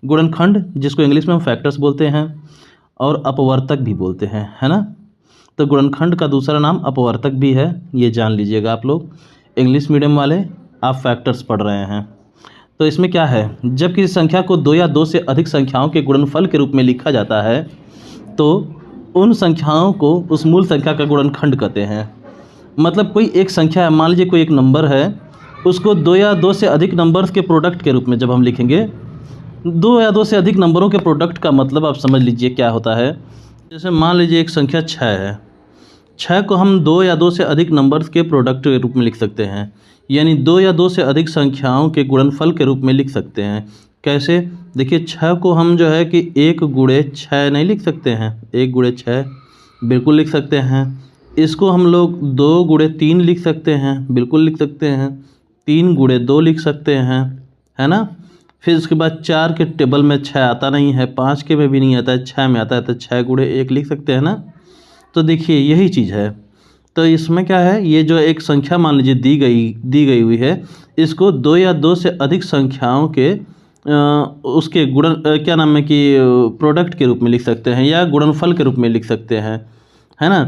गुणनखंड जिसको इंग्लिश में हम फैक्टर्स बोलते हैं और अपवर्तक भी बोलते हैं, है ना। तो गुणनखंड का दूसरा नाम अपवर्तक भी है, ये जान लीजिएगा आप लोग। इंग्लिश मीडियम वाले आप फैक्टर्स पढ़ रहे हैं। तो इसमें क्या है, जब किसी संख्या को दो या दो से अधिक संख्याओं के गुणनफल के रूप में लिखा जाता है तो उन संख्याओं को उस मूल संख्या का गुणनखंड कहते हैं। मतलब कोई एक संख्या है, मान लीजिए कोई एक नंबर है, उसको दो या दो से अधिक नंबर्स के प्रोडक्ट के रूप में जब हम लिखेंगे, दो या दो से अधिक नंबरों के प्रोडक्ट का मतलब आप समझ लीजिए क्या होता है। जैसे मान लीजिए एक संख्या 6 है, 6 को हम दो या दो से अधिक नंबर्स के प्रोडक्ट के रूप में लिख सकते हैं, यानी दो या दो से अधिक संख्याओं के गुणनफल के रूप में लिख सकते हैं। कैसे, देखिए 6 को हम जो है कि 1 गुणे 6 नहीं लिख सकते हैं, 1 गुणे 6 बिल्कुल लिख सकते हैं। इसको हम लोग 2 गुणे 3 लिख सकते हैं, बिल्कुल लिख सकते हैं। 3 गुणे 2 लिख सकते हैं, है ना। फिर उसके बाद 4 के टेबल में 6 आता नहीं है, 5 के में भी नहीं आता है, 6 में आता है, तो 6 गुणे 1 लिख सकते हैं ना। तो देखिए यही चीज़ है। तो इसमें क्या है, ये जो एक संख्या मान लीजिए दी गई हुई है, इसको दो या दो से अधिक संख्याओं के उसके क्या नाम है कि प्रोडक्ट के रूप में लिख सकते हैं या गुणनफल के रूप में लिख सकते हैं, है ना।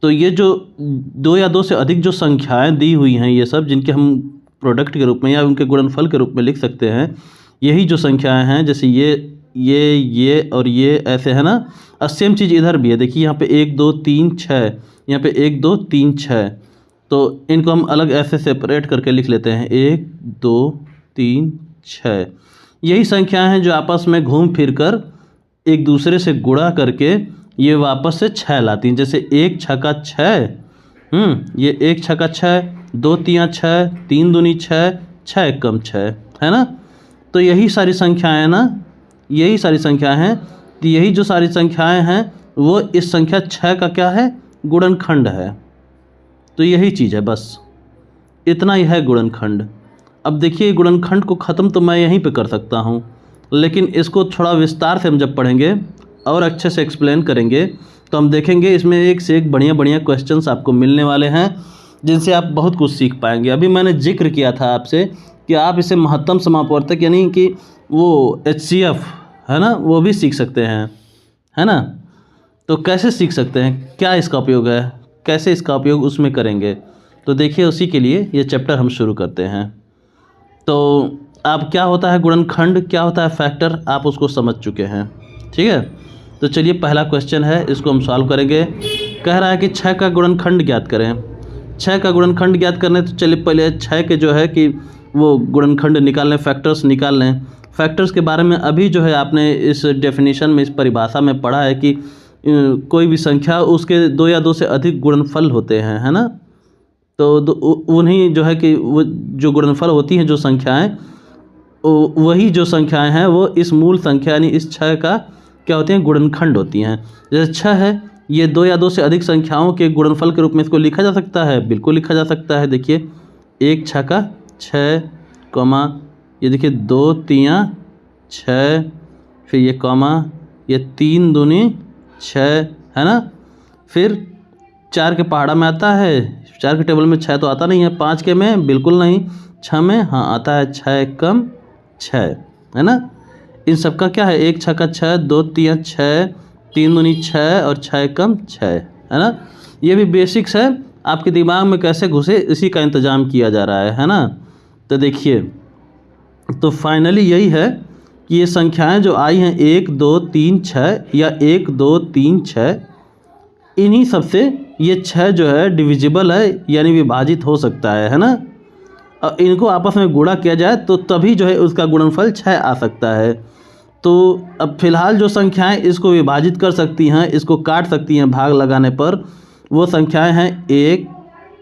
तो ये जो दो या दो से अधिक जो संख्याएं दी हुई हैं, ये सब जिनके हम प्रोडक्ट के रूप में या उनके गुणनफल के रूप में लिख सकते हैं, यही जो संख्याएं हैं, जैसे ये और ये ऐसे, है ना। और सेम चीज़ इधर भी है, देखिए यहाँ पे 1 2 3 6, यहाँ पे 1 2 3 6। तो इनको हम अलग ऐसे सेपरेट करके लिख लेते हैं, 1 2 3 6। यही संख्याएं हैं जो आपस में घूम फिर कर एक दूसरे से गुणा करके ये वापस से 6 लाती हैं। जैसे 1 छक्का 6, ये 1 छक्का 6, 2 तियाँ 6, 3 दूनी 6, 6 एकम 6, है ना। तो यही सारी संख्याएं ना, यही सारी संख्याएं हैं। तो यही जो सारी संख्याएं हैं वो इस संख्या 6 का क्या है, गुणनखंड है। तो यही चीज़ है, बस इतना ही है गुणनखंड। अब देखिए गुणनखंड को ख़त्म तो मैं यहीं पे कर सकता हूँ, लेकिन इसको थोड़ा विस्तार से हम जब पढ़ेंगे और अच्छे से एक्सप्लेन करेंगे तो हम देखेंगे इसमें एक से एक बढ़िया बढ़िया क्वेश्चंस आपको मिलने वाले हैं, जिनसे आप बहुत कुछ सीख पाएंगे। अभी मैंने जिक्र किया था आपसे कि आप इसे महत्तम समापवर्तक यानी कि वो HCF है ना, वो भी सीख सकते हैं, है ना। तो कैसे सीख सकते हैं, क्या इसका उपयोग है, कैसे इसका उपयोग उसमें करेंगे, तो देखिए उसी के लिए ये चैप्टर हम शुरू करते हैं। तो आप क्या होता है गुणनखंड, क्या होता है फैक्टर, आप उसको समझ चुके हैं, ठीक है। तो चलिए पहला क्वेश्चन है, इसको हम सॉल्व करेंगे। कह रहा है कि 6 का गुणनखंड ज्ञात करें। 6 का गुणनखंड ज्ञात करने तो चलिए पहले 6 के जो है कि वो गुणनखंड निकाल लें, फैक्टर्स निकाल लें। फैक्टर्स के बारे में अभी जो है आपने इस डेफिनेशन में, इस परिभाषा में पढ़ा है कि कोई भी संख्या उसके दो या दो से अधिक गुणनफल होते हैं, है ना। तो उन्हीं जो है कि वो जो गुणनफल होती हैं जो संख्याएं, वही जो संख्याएं हैं वो इस मूल संख्या यानी इस 6 का क्या होती हैं, गुणनखंड होती हैं। जैसे 6 है, ये दो या दो से अधिक संख्याओं के गुणनफल के रूप में इसको लिखा जा सकता है, बिल्कुल लिखा जा सकता है। देखिए 1 छक्का 6, कॉमा ये देखिए 2 तियाँ 6, फिर ये कॉमा, ये 3 दूनी 6, है ना। फिर 4 के पहाड़ा में आता है, 4 के टेबल में 6 तो आता नहीं है, 5 के में बिल्कुल नहीं, 6 में हाँ आता है, 6 एकम 6, है ना। इन सब का क्या है, 1 छक्का 6, 2 तियाँ 6, 3 दूनी 6 और 6 एकम 6, है ना। ये भी बेसिक्स है, आपके दिमाग में कैसे घुसे इसी का इंतज़ाम किया जा रहा है ना। तो देखिए, तो फाइनली यही है कि ये संख्याएं जो आई हैं 1 2 3 6 या 1 2 3 6, इन्हीं सब से ये 6 जो है डिविजिबल है, यानी विभाजित हो सकता है ना। और इनको आपस में गुणा किया जाए तो तभी जो है उसका गुणनफल 6 आ सकता है। तो अब फिलहाल जो संख्याएं इसको विभाजित कर सकती हैं, इसको काट सकती हैं भाग लगाने पर, वो संख्याएं हैं 1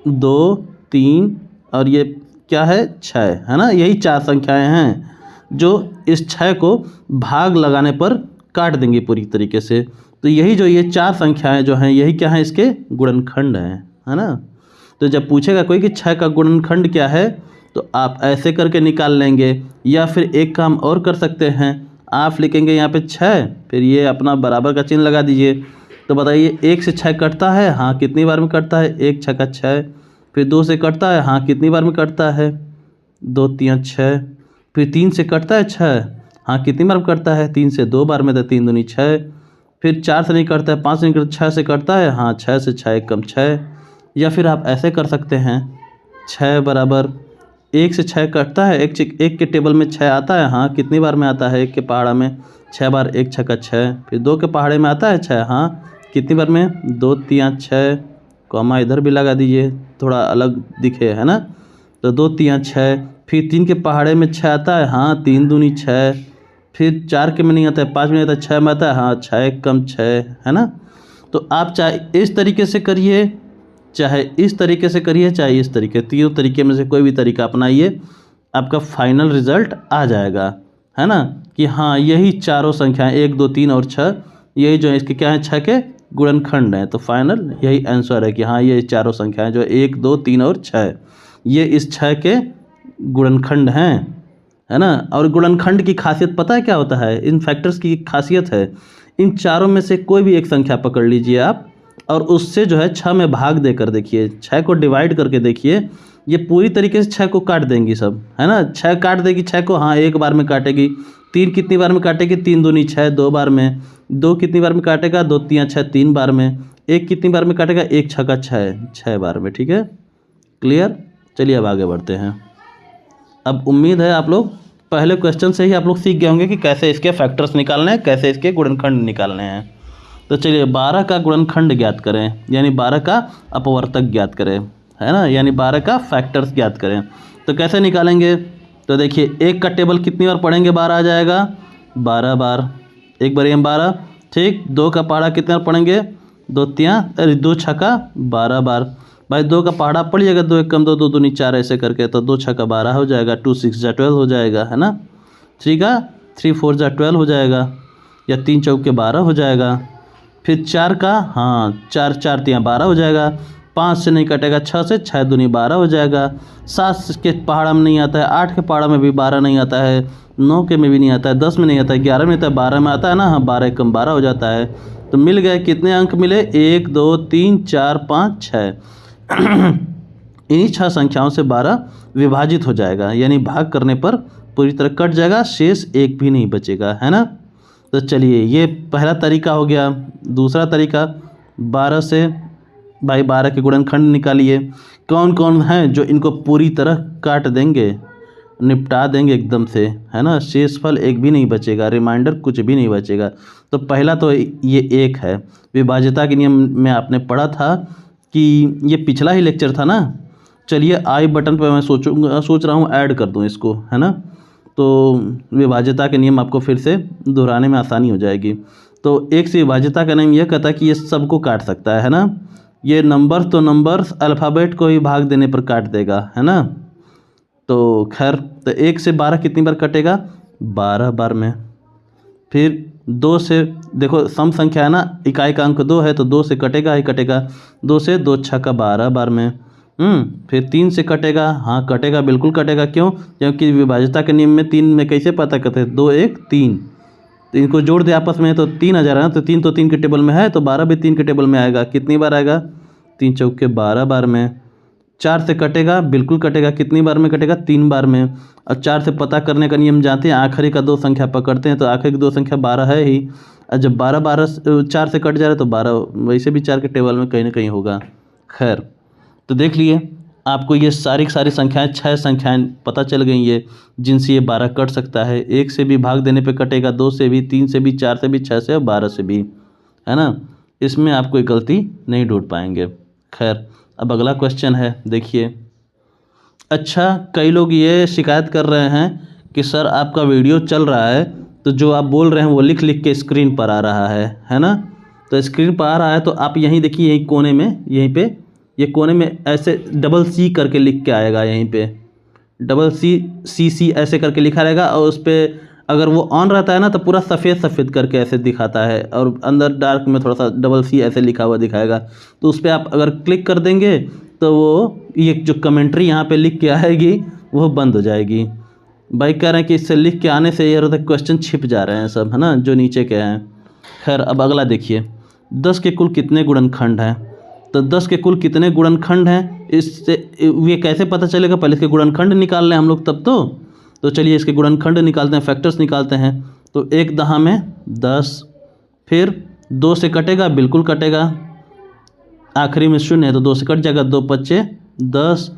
2 3 और ये क्या है 6, है ना। यही 4 संख्याएं हैं जो इस 6 को भाग लगाने पर काट देंगी पूरी तरीके से। तो यही जो ये 4 संख्याएं जो हैं, यही क्या हैं, इसके गुणनखंड हैं, है ना। तो जब पूछेगा कोई कि 6 का गुणनखंड क्या है, तो आप ऐसे करके निकाल लेंगे, या फिर एक काम और कर सकते हैं, आप लिखेंगे यहाँ पे 6, फिर ये अपना बराबर का चिन्ह लगा दीजिए। तो बताइए 1 से 6 कटता है, हाँ कितनी बार में कटता है, 1 छक्का 6। फिर 2 से कटता है, हाँ कितनी बार में कटता है, 2 तियाँ 6। फिर 3 से कटता है 6, हाँ कितनी बार कटता है, 3 से 2 बार में, तो 3 दूनी 6। फिर 4 से नहीं कटता है, 5 से नहीं कटता, 6 से कटता है, हाँ 6 से 6 कम 6। या फिर आप ऐसे कर सकते हैं 6 बराबर 1 से 6 कटता है, एक के टेबल में 6 आता है, हाँ कितनी बार में आता है, 1 के पहाड़ा में 6 बार, 1 छक्का 6। फिर 2 के पहाड़े में आता है 6, हाँ कितनी बार में, 2 तियाँ 6, कॉमा इधर भी लगा दीजिए थोड़ा अलग दिखे, है ना, तो 2 तियाँ 6। फिर 3 के पहाड़े में 6 आता है, हाँ 3 दूनी 6। फिर 4 के में नहीं आता है, 5 में नहीं आता है, 6 में आता है, हाँ 6 कम 6, है ना। तो आप चाहे इस तरीके से करिए, चाहे इस तरीके से करिए, चाहे इस तरीके, तीनों तरीके में से कोई भी तरीका अपनाइए, आपका फाइनल रिजल्ट आ जाएगा, है ना, कि हाँ यही चारों संख्याएं 1 2 3 और 6, यही जो है इसके क्या है, 6 के गुणनखंड हैं। तो फाइनल यही आंसर है कि हाँ ये चारों संख्याएं जो 1 2 3 और 6 ये इस 6 के गुणनखंड हैं, है ना। और गुणनखंड की खासियत पता है क्या होता है, इन फैक्टर्स की खासियत है, इन चारों में से कोई भी एक संख्या पकड़ लीजिए आप और उससे जो है 6 में भाग देकर देखिए, 6 को डिवाइड करके देखिए, ये पूरी तरीके से 6 को काट देंगी सब, है ना, 6 काट देगी 6 को, हाँ एक बार में काटेगी। 3 कितनी बार में काटेगी, 3 दूनी 6 2 बार में। 2 कितनी बार में काटेगा, 2 तियाँ 6 3 बार में। 1 कितनी बार में काटेगा, 1 छक्का 6 बार में। ठीक है, क्लियर। चलिए अब आगे बढ़ते हैं। अब उम्मीद है आप लोग पहले क्वेश्चन से ही आप लोग सीख गए होंगे कि कैसे इसके फैक्टर्स निकालने हैं, कैसे इसके गुणनखंड निकालने हैं। तो चलिए 12 का गुणनखंड ज्ञात करें, यानी 12 का अपवर्तक ज्ञात करें, है ना, यानी 12 का फैक्टर्स ज्ञात करें। तो कैसे निकालेंगे, तो देखिए 1 का टेबल कितनी बार पढ़ेंगे, 12 आ जाएगा 12 बार, एक बार 12, ठीक। 2 का पहाड़ा कितने बार पढ़ेंगे, 2 तियाँ 2 छक्का 12 बार। भाई 2 का पहाड़ा पढ़िएगा, 2 1 कम 2 2 दूनी 4 ऐसे करके, तो 2 छक्का 12 हो जाएगा, 2 6 जा 12 हो जाएगा, है ना। 3 का 3 4 जा 12 हो जाएगा, या 3 चौके 12 हो जाएगा। फिर 4 का, हाँ 4 4 तियाँ 12 हो जाएगा। 5 से नहीं कटेगा, 6 से 6 दूनी 12 हो जाएगा। 7 के पहाड़ा में नहीं आता है, 8 के पहाड़ा में भी 12 नहीं आता है, 9 के में भी नहीं आता है, 10 में नहीं आता है, 11 में आता है, 12 में आता है ना, हाँ 12 कम 12 हो जाता है। तो मिल गए कितने अंक मिले, 1 2 3 4 5 6। इन्हीं 6 संख्याओं से 12 विभाजित हो जाएगा, यानी भाग करने पर पूरी तरह कट जाएगा, शेष एक भी नहीं बचेगा, है ना। तो चलिए ये पहला तरीका हो गया। दूसरा तरीका 12 से भाई 12 के गुणनखंड निकालिए। कौन कौन हैं जो इनको पूरी तरह काट देंगे, निपटा देंगे एकदम से, है ना, शेषफल एक भी नहीं बचेगा, रिमाइंडर कुछ भी नहीं बचेगा। तो पहला तो ये 1 है। विभाज्यता के नियम में आपने पढ़ा था कि ये पिछला ही लेक्चर था ना। चलिए आई बटन पर मैं सोच रहा हूँ ऐड कर दूँ इसको, है ना, तो विभाज्यता के नियम आपको फिर से दोहराने में आसानी हो जाएगी। तो 1 से विभाज्यता का नियम यह कहता है कि ये सबको काट सकता है ना। ये नंबर तो नंबर्स अल्फ़ाबेट को ही भाग देने पर काट देगा, है ना। तो खैर, तो 1 से 12 कितनी बार कटेगा, 12 बार में। फिर 2 से, देखो सम संख्या है ना, इकाई का अंक 2 है, तो 2 से कटेगा ही कटेगा। 2 से 2 छक्का 12 बार में। फिर 3 से कटेगा, हाँ कटेगा, बिल्कुल कटेगा। क्यों, क्योंकि विभाज्यता के नियम में 3 में कैसे पता करते हैं, 2 1 3, तो इनको जोड़ दे आपस में तो 3 आ जा रहा है ना, तो 3 तो 3 के टेबल में है, तो 12 भी 3 के टेबल में आएगा। कितनी बार आएगा, 3 चौके 12 बार में। 4 से कटेगा, बिल्कुल कटेगा, कितनी बार में कटेगा, 3 बार में। और 4 से पता करने का नियम जानते हैं, आखिरी का 2 संख्या पकड़ते हैं, तो आखिरी की 2 संख्या 12 है ही। और जब 4 से कट जा रहा है तो 12 वैसे भी 4 के टेबल में कहीं ना कहीं होगा। खैर, तो देख लिए आपको ये सारी संख्याएं, 6 संख्याएं पता चल गई ये, जिनसे ये 12 कट सकता है। 1 से भी भाग देने पे कटेगा, 2 से भी, 3 से भी, 4 से भी, 6 से और 12 से भी, है ना। इसमें आप कोई गलती नहीं ढूंढ पाएंगे। खैर, अब अगला क्वेश्चन है, देखिए। अच्छा, कई लोग ये शिकायत कर रहे हैं कि सर आपका वीडियो चल रहा है, तो जो आप बोल रहे हैं वो लिख लिख के स्क्रीन पर आ रहा है ना। तो स्क्रीन पर आ रहा है, तो आप यहीं देखिए, यहीं कोने में, यहीं पे ये कोने में ऐसे डबल सी करके लिख के आएगा, यहीं पे डबल सी ऐसे करके लिखा रहेगा। और उस पर अगर वो ऑन रहता है ना, तो पूरा सफ़ेद करके ऐसे दिखाता है, और अंदर डार्क में थोड़ा सा डबल सी ऐसे लिखा हुआ दिखाएगा। तो उस पर आप अगर क्लिक कर देंगे तो वो ये जो कमेंट्री यहाँ पे लिख के आएगी वो बंद हो जाएगी। भाई कह रहे हैं कि इससे लिख के आने से ये होता है क्वेश्चन छिप जा रहे हैं सब, है ना, जो नीचे के हैं। खैर, अब अगला देखिए, 10 के कुल कितने गुणनखंड हैं। तो 10 के कुल कितने गुणनखंड हैं, इससे ये कैसे पता चलेगा, पहले इसके गुणनखंड निकाल लें हम लोग तब। तो तो चलिए इसके गुणनखंड निकालते हैं, फैक्टर्स निकालते हैं। तो 1 दहा में 10, फिर 2 से कटेगा, बिल्कुल कटेगा, आखिरी में 0 है तो 2 से कट जाएगा, 2 पच्चे 10,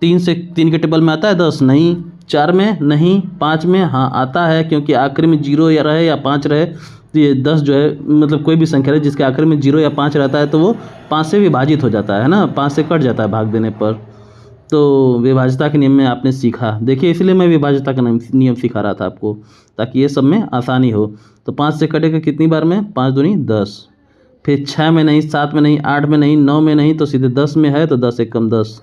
3 से 3 के टेबल में आता है 10, नहीं, 4 में नहीं, 5 में हाँ आता है, क्योंकि आखिरी में 0 या रहे या 5 रहे तो ये 10 जो है मतलब कोई भी संख्या रहे जिसके आखिर में 0 या 5 रहता है तो वो 5 से विभाजित हो जाता है ना, 5 से कट जाता है भाग देने पर। तो विभाज्यता के नियम में आपने सीखा, देखिए इसलिए मैं विभाज्यता का नियम सिखा रहा था आपको, ताकि ये सब में आसानी हो। तो 5 से कटेगा कितनी बार में, 5 दूनी 10, फिर 6 में नहीं, 7 में नहीं, 8 में नहीं, 9 में नहीं, तो सीधे 10 में है तो 10 एक कम 10।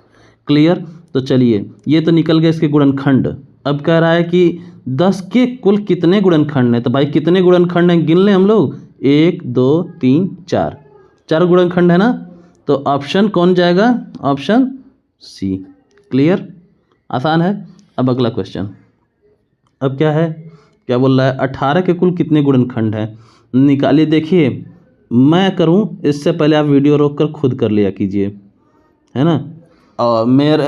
क्लियर। तो चलिए ये तो निकल गए इसके गुणनखंड। अब कह रहा है कि 10 के कुल कितने गुणनखंड हैं, तो भाई कितने गुणनखंड हैं गिन लें हम लोग, 1 2 3 4, 4 गुणनखंड है ना। तो ऑप्शन कौन जाएगा, ऑप्शन सी। क्लियर, आसान है। अब अगला क्वेश्चन, अब क्या है, क्या बोल रहा है, 18 के कुल कितने गुणनखंड हैं, निकालिए। देखिए मैं करूं इससे पहले आप वीडियो रोक कर खुद कर लिया कीजिए, है ना। और मेरे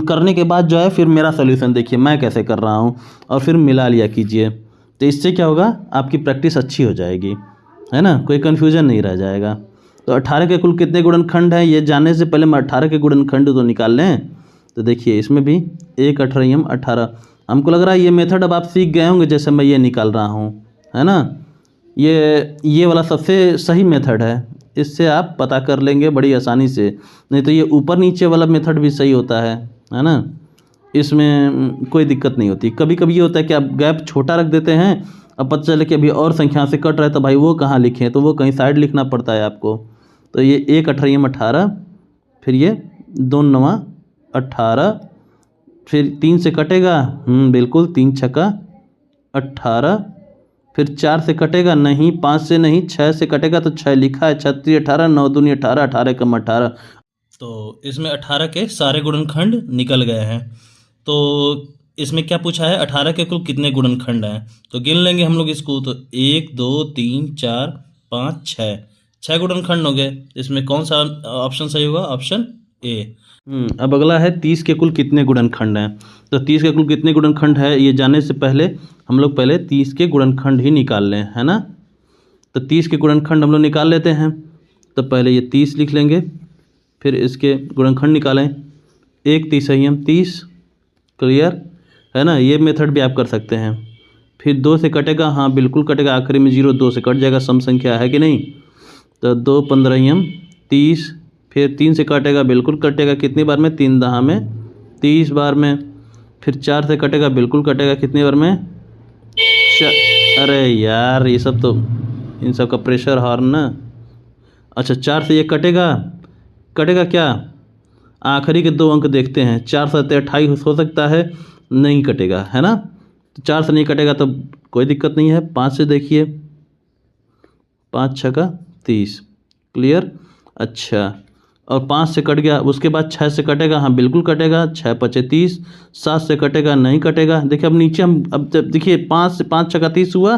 करने के बाद जो है फिर मेरा सॉल्यूशन देखिए मैं कैसे कर रहा हूँ और फिर मिला लिया कीजिए। तो इससे क्या होगा, आपकी प्रैक्टिस अच्छी हो जाएगी, है ना, कोई कन्फ्यूजन नहीं रह जाएगा। तो 18 के कुल कितने गुणनखंड हैं ये जानने से पहले मैं 18 के गुणनखंड तो निकाल लें। तो देखिए इसमें भी 1 18 18, हमको लग रहा है ये मेथड अब आप सीख गए होंगे जैसे मैं ये निकाल रहा हूँ, है ना। ये वाला सबसे सही मेथड है, इससे आप पता कर लेंगे बड़ी आसानी से। नहीं तो ये ऊपर नीचे वाला मेथड भी सही होता है ना, इसमें कोई दिक्कत नहीं होती। कभी कभी ये होता है कि आप गैप छोटा रख देते हैं, अब पता चले कि अभी और संख्या से कट रहा है तो भाई वो कहाँ लिखें, तो वो कहीं साइड लिखना पड़ता है आपको। तो ये 1 18 18, फिर ये 2 9 18, फिर 3 से कटेगा, बिल्कुल 3 छक्का 18, फिर 4 से कटेगा नहीं, 5 से नहीं, 6 से कटेगा तो 6 लिखा है, 6 3 18, 9 दूनी 18, 18 कम 18। तो इसमें 18 के सारे गुणनखंड निकल गए हैं। तो इसमें क्या पूछा है, 18 के कुल कितने गुणनखंड हैं, तो गिन लेंगे हम लोग इसको। तो 1 2 3 4 5 6, 6 गुणनखंड हो गए। इसमें कौन सा ऑप्शन सही होगा, ऑप्शन ए। अब अगला है 30 के कुल कितने गुणनखंड हैं। तो 30 के कुल कितने गुणनखंड है ये जानने से पहले हम लोग पहले 30 के गुणनखंड ही निकाल लें, है ना। तो 30 के गुणनखंड हम लोग निकाल लेते हैं। तो पहले ये 30 लिख लेंगे, फिर इसके गुणनखंड निकालें, 1 30 30। क्लियर है ना, ये मेथड भी आप कर सकते हैं। फिर 2 से कटेगा, हाँ बिल्कुल कटेगा, आखिरी में 0, 2 से कट जाएगा, सम संख्या है कि नहीं। तो 2 15 30, फिर 3 से कटेगा, बिल्कुल कटेगा, कितनी बार में, 3 दहा में 30 बार में। फिर 4 से कटेगा, बिल्कुल कटेगा, कितनी बार में, अरे यार ये सब तो इन सब का प्रेशर हॉर्न ना। अच्छा 4 से ये कटेगा, कटेगा क्या, आखिरी के 2 अंक देखते हैं, 4 7 28 हो सकता है, नहीं कटेगा, है ना। तो 4 से नहीं कटेगा तो कोई दिक्कत नहीं है। 5 से देखिए, 5 छक्का 30। क्लियर, अच्छा, और 5 से कट गया, उसके बाद 6 से कटेगा, हाँ बिल्कुल कटेगा, 6 5 30। 7 से कटेगा, नहीं कटेगा। देखिए अब नीचे हम, अब देखिए 5 से 5 छक्का 30 हुआ,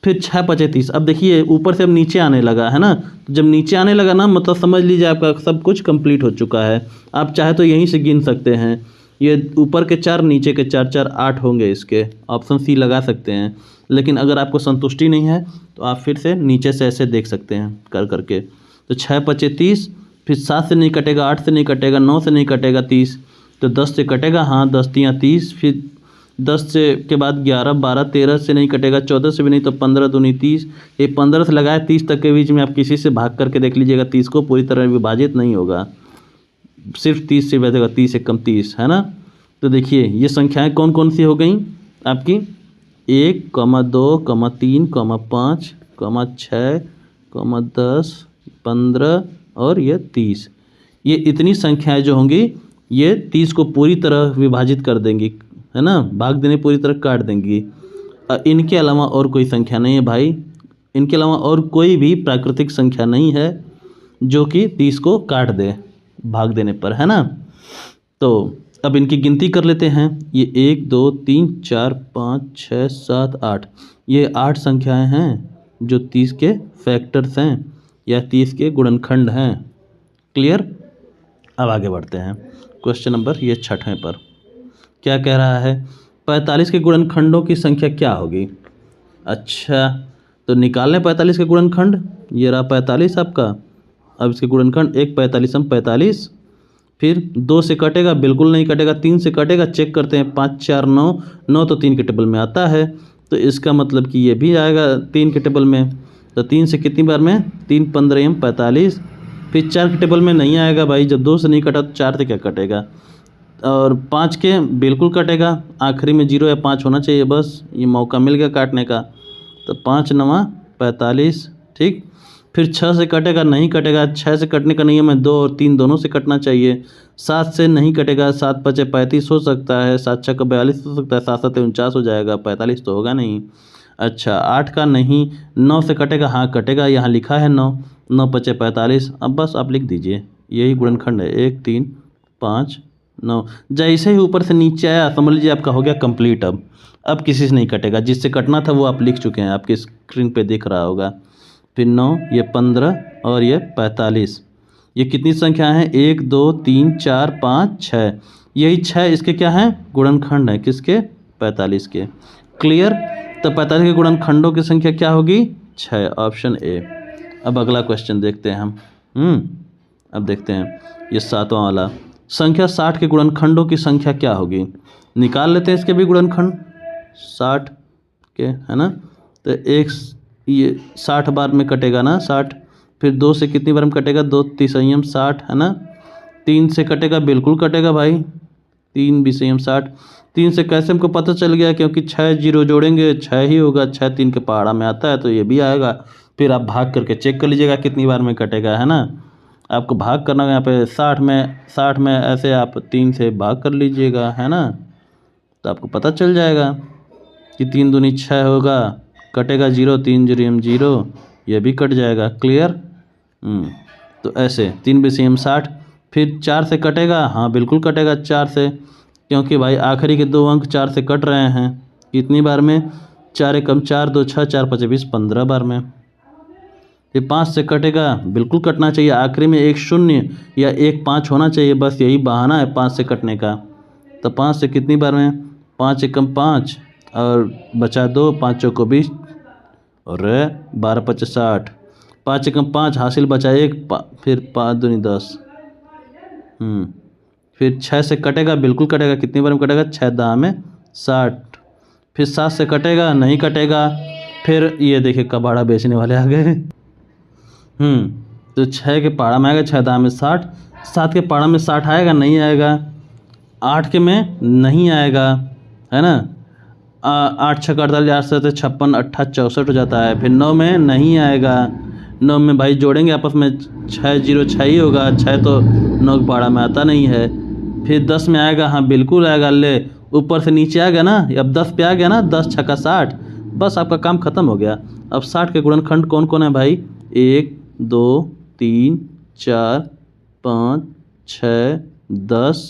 फिर 6 5 30, अब देखिए ऊपर से अब नीचे आने लगा, है ना। तो जब नीचे आने लगा ना, मतलब समझ लीजिए आपका सब कुछ कंप्लीट हो चुका है। आप चाहे तो यहीं से गिन सकते हैं, ये ऊपर के 4 नीचे के 4 4 8 होंगे, इसके ऑप्शन सी लगा सकते हैं। लेकिन अगर आपको संतुष्टि नहीं है तो आप फिर से नीचे से ऐसे देख सकते हैं कर करके। तो 6 5 30, फिर 7 से नहीं कटेगा, 8 से नहीं कटेगा, 9 से नहीं कटेगा 30, तो 10 से कटेगा, हाँ 10 3 30, फिर 10 से के बाद 11 12 13 से नहीं कटेगा, 14 से भी नहीं, तो 15 दूनी 30। ये 15 से लगाए 30 तक के बीच में आप किसी से भाग करके देख लीजिएगा, 30 को पूरी तरह विभाजित नहीं होगा, सिर्फ 30 से बचेगा, 30 एक कम 30, है ना। तो देखिए ये संख्याएँ कौन कौन सी हो गई आपकी, 1 2 3 5 6 10 15 और ये 30। ये इतनी संख्याएं जो होंगी ये 30 को पूरी तरह विभाजित कर देंगी, है ना, भाग देने पूरी तरह काट देंगी। इनके अलावा और कोई संख्या नहीं है भाई, इनके अलावा और कोई भी प्राकृतिक संख्या नहीं है जो कि 30 को काट दे भाग देने पर, है ना। तो अब इनकी गिनती कर लेते हैं, ये 1 2 3 4 5 6 7 8, ये 8 संख्याएं हैं जो 30 के फैक्टर्स हैं या 30 के गुणनखंड हैं। क्लियर। अब आगे बढ़ते हैं क्वेश्चन नंबर ये 6ठवें पर। क्या कह रहा है, 45 के गुणनखंडों की संख्या क्या होगी? अच्छा, तो निकाल लें 45 के गुणनखंड। ये रहा 45 आपका। अब इसके गुणनखंड 1 45 45, फिर 2 से कटेगा, बिल्कुल नहीं कटेगा, 3 से कटेगा, चेक करते हैं, 5 4 9, 9 तो 3 के टेबल में आता है, तो इसका मतलब कि ये भी आएगा 3 के टेबल में। तो 3 से कितनी बार में? 3 15 45, फिर 4 के टेबल में नहीं आएगा भाई, जब 2 से नहीं कटा तो 4 से क्या कटेगा, और 5 के बिल्कुल कटेगा, आखिरी में 0 या 5 होना चाहिए, बस ये मौका मिल गया काटने का। तो 5 9 45, ठीक। फिर 6 से कटेगा, नहीं कटेगा, 6 से कटने का नियम है, 2 और 3 दोनों से कटना चाहिए। 7 से नहीं कटेगा, 7 5 35 हो सकता है, 7 6 42 हो सकता है, 7 7 49 हो जाएगा, 45 तो होगा नहीं। अच्छा, 8 का नहीं, 9 से कटेगा, हाँ कटेगा, यहाँ लिखा है 9, 9 5 45, अब बस आप लिख दीजिए, यही गुणनखंड है, 1 3 5 9। जैसे ही ऊपर से नीचे आया समझ लीजिए आपका हो गया कंप्लीट। अब किसी से नहीं कटेगा, जिससे कटना था वो आप लिख चुके हैं, आपके स्क्रीन पे दिख रहा होगा। फिर 9, ये 15 और ये 45, ये कितनी संख्या है? 1 2 3 4 5 6, यही 6 इसके क्या हैं? गुणनखंड है, किसके? 45 के। क्लियर? तो 45 के गुणनखंडों की संख्या क्या होगी? 6, ऑप्शन ए। अब अगला क्वेश्चन देखते हैं हम। अब देखते हैं ये 7वां वाला। संख्या 60 के गुणनखंडों की संख्या क्या होगी? निकाल लेते हैं इसके भी गुणनखंड 60 के, है ना। तो एक ये 60 बार में कटेगा ना 60, फिर 2 से कितनी बार में कटेगा? 2 3 60, है ना। 3 से कटेगा, बिल्कुल कटेगा भाई, 3 भी 60। 3 से कैसे हमको पता चल गया? क्योंकि 6 0 जोड़ेंगे 6 ही होगा, 6 3 के पहाड़ा में आता है, तो ये भी आएगा। फिर आप भाग करके चेक कर लीजिएगा कितनी बार में कटेगा, है ना। आपको भाग करना है यहाँ पे 60 में ऐसे आप 3 से भाग कर लीजिएगा, है ना, तो आपको पता चल जाएगा कि 3 दूनी 6 होगा, कटेगा 0, 3 0 0, ये भी कट जाएगा। क्लियर? तो ऐसे 3 BCM 60, फिर 4 से कटेगा, हाँ बिल्कुल कटेगा 4 से, क्योंकि भाई आखिरी के 2 अंक 4 से कट रहे हैं। कितनी बार में? 4 एकम 4 2 6 4 5 20, 15 बार में। ये 5 से कटेगा, बिल्कुल कटना चाहिए, आखिरी में 1 0 या 1 5 होना चाहिए, बस यही बहाना है 5 से कटने का। तो 5 से कितनी बार में? 5 एकम 5 और बचा 2, 5 चौको 20 और 12 5 60, 5 एकम 5 हासिल बचा 1, फिर 5 दूनी 10। फिर 6 से कटेगा, बिल्कुल कटेगा, कितनी बार में कटेगा? 6 10 में 60। फिर 7 से कटेगा, नहीं कटेगा, फिर ये देखिए कबाड़ा बेचने वाले आ गए। तो 6 के पहाड़ा में आएगा, 6 10 में 60, 7 के पहाड़ा में 60 आएगा, नहीं आएगा, 8 के में नहीं आएगा, है ना। 8 6 48, 8 7 56, 28 64 हो जाता है। फिर 9 में नहीं आएगा, 9 में भाई जोड़ेंगे आपस में 6 0 6 ही होगा, 6 तो 9 के पहाड़ा में आता नहीं है। फिर 10 में आएगा, हाँ बिल्कुल आएगा, ले ऊपर से नीचे आ गया ना, अब 10 पे आ गया ना, 10 6 60, बस आपका काम खत्म हो गया। अब 60 के गुणनखंड कौन कौन है भाई? 1 2 3 4 5 6 10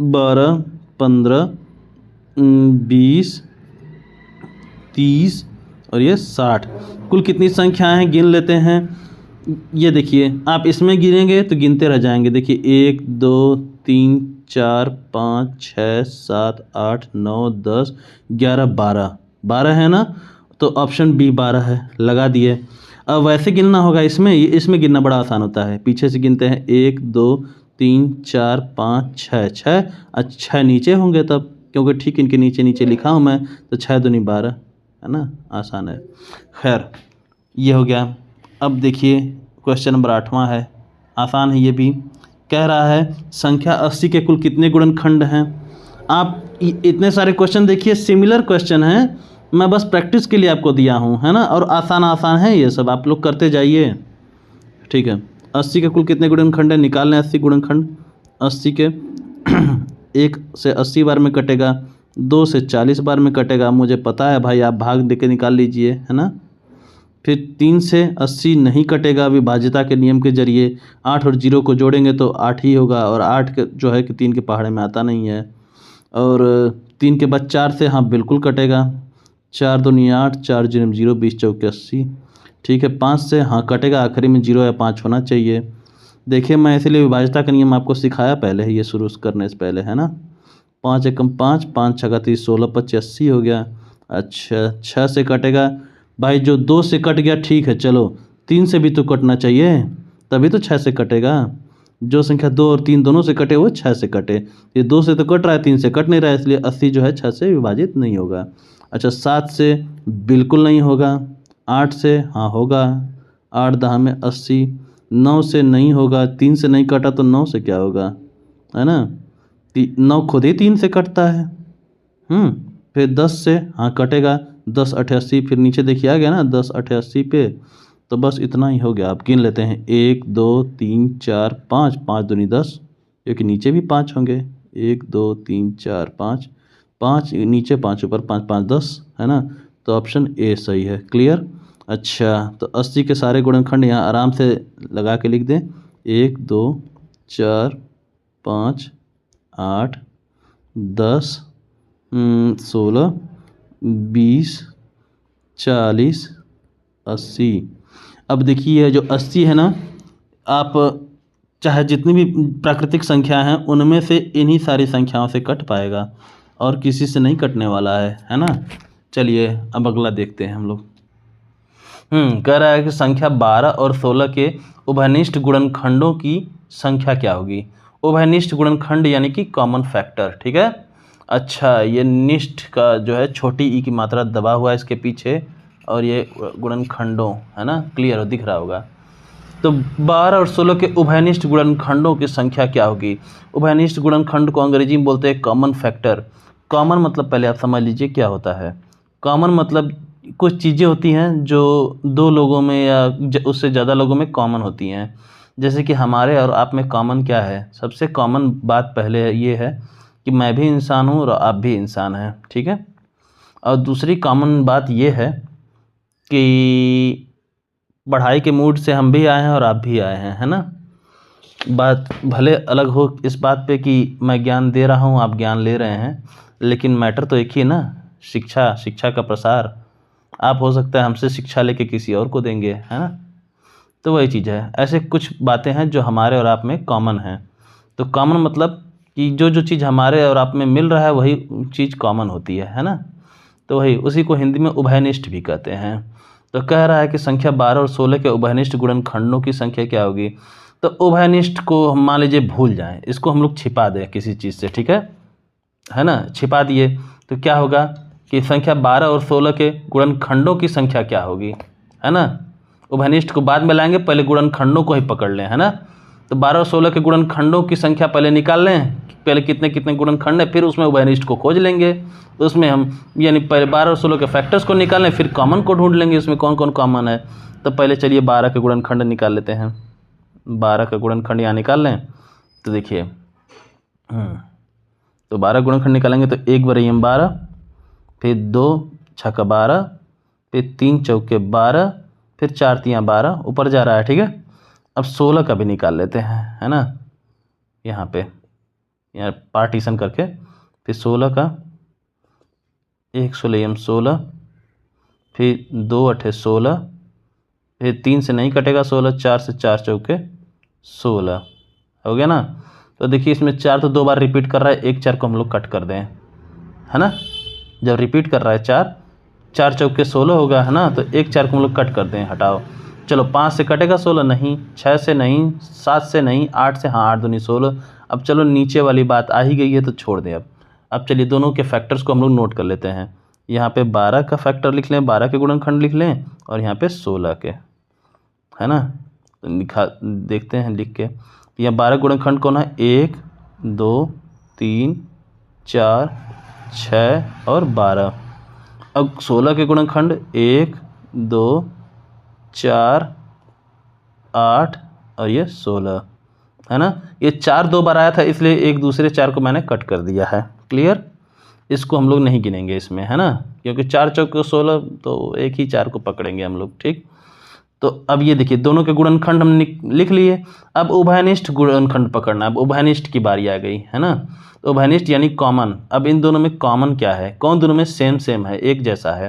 12 15 20 30 और ये 60, कुल कितनी संख्याएं हैं गिन लेते हैं। ये देखिए आप इसमें गिनेंगे तो गिनते रह जाएंगे। देखिए 1 2 3 4 5 6 7 8 9 10 11 12, 12 है ना, तो ऑप्शन बी 12 है, लगा दिए। अब वैसे गिनना होगा इसमें गिनना बड़ा आसान होता है। पीछे से गिनते हैं 1 2 3 4 5 6, 6 अच्छा नीचे होंगे तब, क्योंकि ठीक इनके नीचे नीचे लिखा हूँ मैं, तो 6 दूनी 12, है ना, आसान है। खैर ये हो गया। अब देखिए क्वेश्चन नंबर 8वां है, आसान है ये भी। कह रहा है संख्या 80 के कुल कितने गुणनखंड हैं। आप इतने सारे क्वेश्चन देखिए सिमिलर क्वेश्चन हैं, मैं बस प्रैक्टिस के लिए आपको दिया हूँ, है ना, और आसान है ये सब, आप लोग करते जाइए, ठीक है। 80 के कुल कितने गुणनखंड है, निकाल लें 80 गुणनखंड। 80 के 1 से 80 बार में कटेगा, 2 से 40 बार में कटेगा, मुझे पता है भाई, आप भाग दे के निकाल लीजिए, है ना। फिर 3 से 80 नहीं कटेगा, विभाज्यता के नियम के जरिए 8 और 0 को जोड़ेंगे तो 8 ही होगा, और 8 के जो है कि 3 के पहाड़े में आता नहीं है। और 3 के बाद 4 से, हाँ बिल्कुल कटेगा, 4 दूनी 8, 4 0 0, 20 चौके 80, ठीक है। 5 से हाँ कटेगा, आखिरी में 0 या 5 होना चाहिए। देखिए मैं इसलिए विभाज्यता का नियम आपको सिखाया पहले ही, ये शुरू करने से पहले, है ना। 5 एकम 5, 5 छक्का 30, 16 25 80 हो गया। अच्छा 6 से कटेगा भाई, जो 2 से कट गया ठीक है, चलो 3 से भी तो कटना चाहिए, तभी तो 6 से कटेगा। जो संख्या 2 और 3 दोनों से कटे वो 6 से कटे, ये 2 से तो कट रहा है, 3 से कट नहीं रहा है, इसलिए 80 जो है 6 से विभाजित नहीं होगा। अच्छा 7 से बिल्कुल नहीं होगा, 8 से हाँ होगा, 8 10 में 80, 9 से नहीं होगा, 3 से नहीं कटा तो 9 से क्या होगा, है ना, 9 खुद ही 3 से कटता है। फिर 10 से हाँ कटेगा, 10 8 80, फिर नीचे देखिए आ गया ना 10 8 80 पे, तो बस इतना ही हो गया। आप गिन लेते हैं 1 2 3 4 5, 5 दूनी 10, क्योंकि नीचे भी 5 होंगे, 1 2 3 4 5, 5 नीचे 5 ऊपर 5, 5 10 है ना, तो ऑप्शन ए सही है। क्लियर। अच्छा तो 80 के सारे गुणनखंड यहाँ आराम से लगा के लिख दें, 1 2 4 5 8 10 16 20 40 80। अब देखिए ये जो 80 है ना, आप चाहे जितनी भी प्राकृतिक संख्या हैं उनमें से इन्हीं सारी संख्याओं से कट पाएगा और किसी से नहीं कटने वाला है ना। चलिए अब अगला देखते हैं हम लोग। कह रहा है कि संख्या 12 और 16 के उभयनिष्ठ गुणनखंडों की संख्या क्या होगी। उभयनिष्ठ गुणनखंड यानी कि कॉमन फैक्टर, ठीक है। अच्छा ये निष्ठ का जो है छोटी ई की मात्रा दबा हुआ है इसके पीछे, और ये गुणनखंडों है ना, क्लियर दिख रहा होगा। तो 12 और 16 के उभयनिष्ठ गुणनखंडों की संख्या क्या होगी। उभयनिष्ठ गुणनखंड को अंग्रेजी में बोलते हैं कॉमन फैक्टर। कॉमन मतलब पहले आप समझ लीजिए क्या होता है। कॉमन मतलब कुछ चीज़ें होती हैं जो 2 लोगों में या उससे ज़्यादा लोगों में कॉमन होती हैं। जैसे कि हमारे और आप में कॉमन क्या है, सबसे कॉमन बात पहले ये है कि मैं भी इंसान हूँ और आप भी इंसान हैं, ठीक है। और दूसरी कॉमन बात ये है कि पढ़ाई के मूड से हम भी आए हैं और आप भी आए हैं, है ना। बात भले अलग हो इस बात पे कि मैं ज्ञान दे रहा हूँ आप ज्ञान ले रहे हैं, लेकिन मैटर तो एक ही ना, शिक्षा का प्रसार। आप हो सकता है हमसे शिक्षा लेके किसी और को देंगे, है ना। तो वही चीज़ है, ऐसे कुछ बातें हैं जो हमारे और आप में कॉमन हैं। तो कॉमन मतलब कि जो चीज़ हमारे और आप में मिल रहा है वही चीज़ कॉमन होती है ना। तो वही उसी को हिंदी में उभयनिष्ठ भी कहते हैं। तो कह रहा है कि संख्या 12 और 16 के उभयनिष्ठ गुणनखंडों की संख्या क्या होगी। तो उभयनिष्ठ को हम मान लीजिए भूल जाएं, इसको हम लोग छिपा दें किसी चीज़ से, ठीक है ना, छिपा दिए तो क्या होगा कि संख्या 12 और 16 के गुणनखंडों की संख्या क्या होगी, है ना। उभयनिष्ठ को बाद में लाएंगे, पहले गुणनखंडों को ही पकड़ लें, है ना। तो 12 और 16 के गुणनखंडों की संख्या पहले निकाल लें, पहले कितने कितने गुणनखंड है, फिर उसमें उभयनिष्ठ को खोज लेंगे। तो उसमें हम यानी पहले 12 और 16 के फैक्टर्स को निकालें, फिर कॉमन को ढूंढ लेंगे उसमें कौन कौन कॉमन है। तो पहले चलिए 12 के गुणनखंड निकाल लेते हैं। 12 का गुणनखंड यहाँ निकाल लें तो देखिए, तो 12 गुणनखंड निकालेंगे तो 1 × 12, फिर 2 छक्का 12, फिर 3 चौके 12, फिर 4 तियाँ 12, ऊपर जा रहा है, ठीक है। अब 16 का भी निकाल लेते हैं, है ना, यहाँ पे यहाँ पार्टीशन करके, फिर 16 का 1 16 16, फिर 2 8 16, फिर 3 से नहीं कटेगा 16, 4 से 4 चौके 16 हो गया ना। तो देखिए इसमें 4 तो 2 बार रिपीट कर रहा है, एक 4 को हम लोग कट कर दें, है ना। जब रिपीट कर रहा है 4 चौके 16 होगा, है ना, तो एक 4 को हम लोग कट कर दें, हटाओ। चलो 5 से कटेगा 16 नहीं, 6 से नहीं, 7 से नहीं, 8 से हाँ, 8 दूनी 16। अब चलो नीचे वाली बात आ ही गई है तो छोड़ दें। अब चलिए दोनों के फैक्टर्स को हम लोग नोट कर लेते हैं। यहाँ पे 12 का फैक्टर लिख लें, 12 के गुणनखंड लिख लें, और यहाँ पे 16 के, है ना। लिखा देखते हैं लिख के, यहाँ 12 गुणनखंड कौन है, 1 2 3 4 6 और 12। अब 16 के गुणनखंड 1 2 4 8 और ये 16, है ना। ये 4 2 बार आया था इसलिए एक दूसरे 4 को मैंने कट कर दिया है, क्लियर। इसको हम लोग नहीं गिनेंगे इसमें, है ना, क्योंकि 4 चौके 16 तो एक ही 4 को पकड़ेंगे हम लोग, ठीक। तो अब ये देखिए दोनों के गुणनखंड हम लिख लिए। अब उभयनिष्ठ गुणनखंड पकड़ना, अब उभयनिष्ठ की बारी आ गई, है ना। तो उभयनिष्ठ यानी कॉमन। अब इन दोनों में कॉमन क्या है, कौन दोनों में सेम है, एक जैसा है,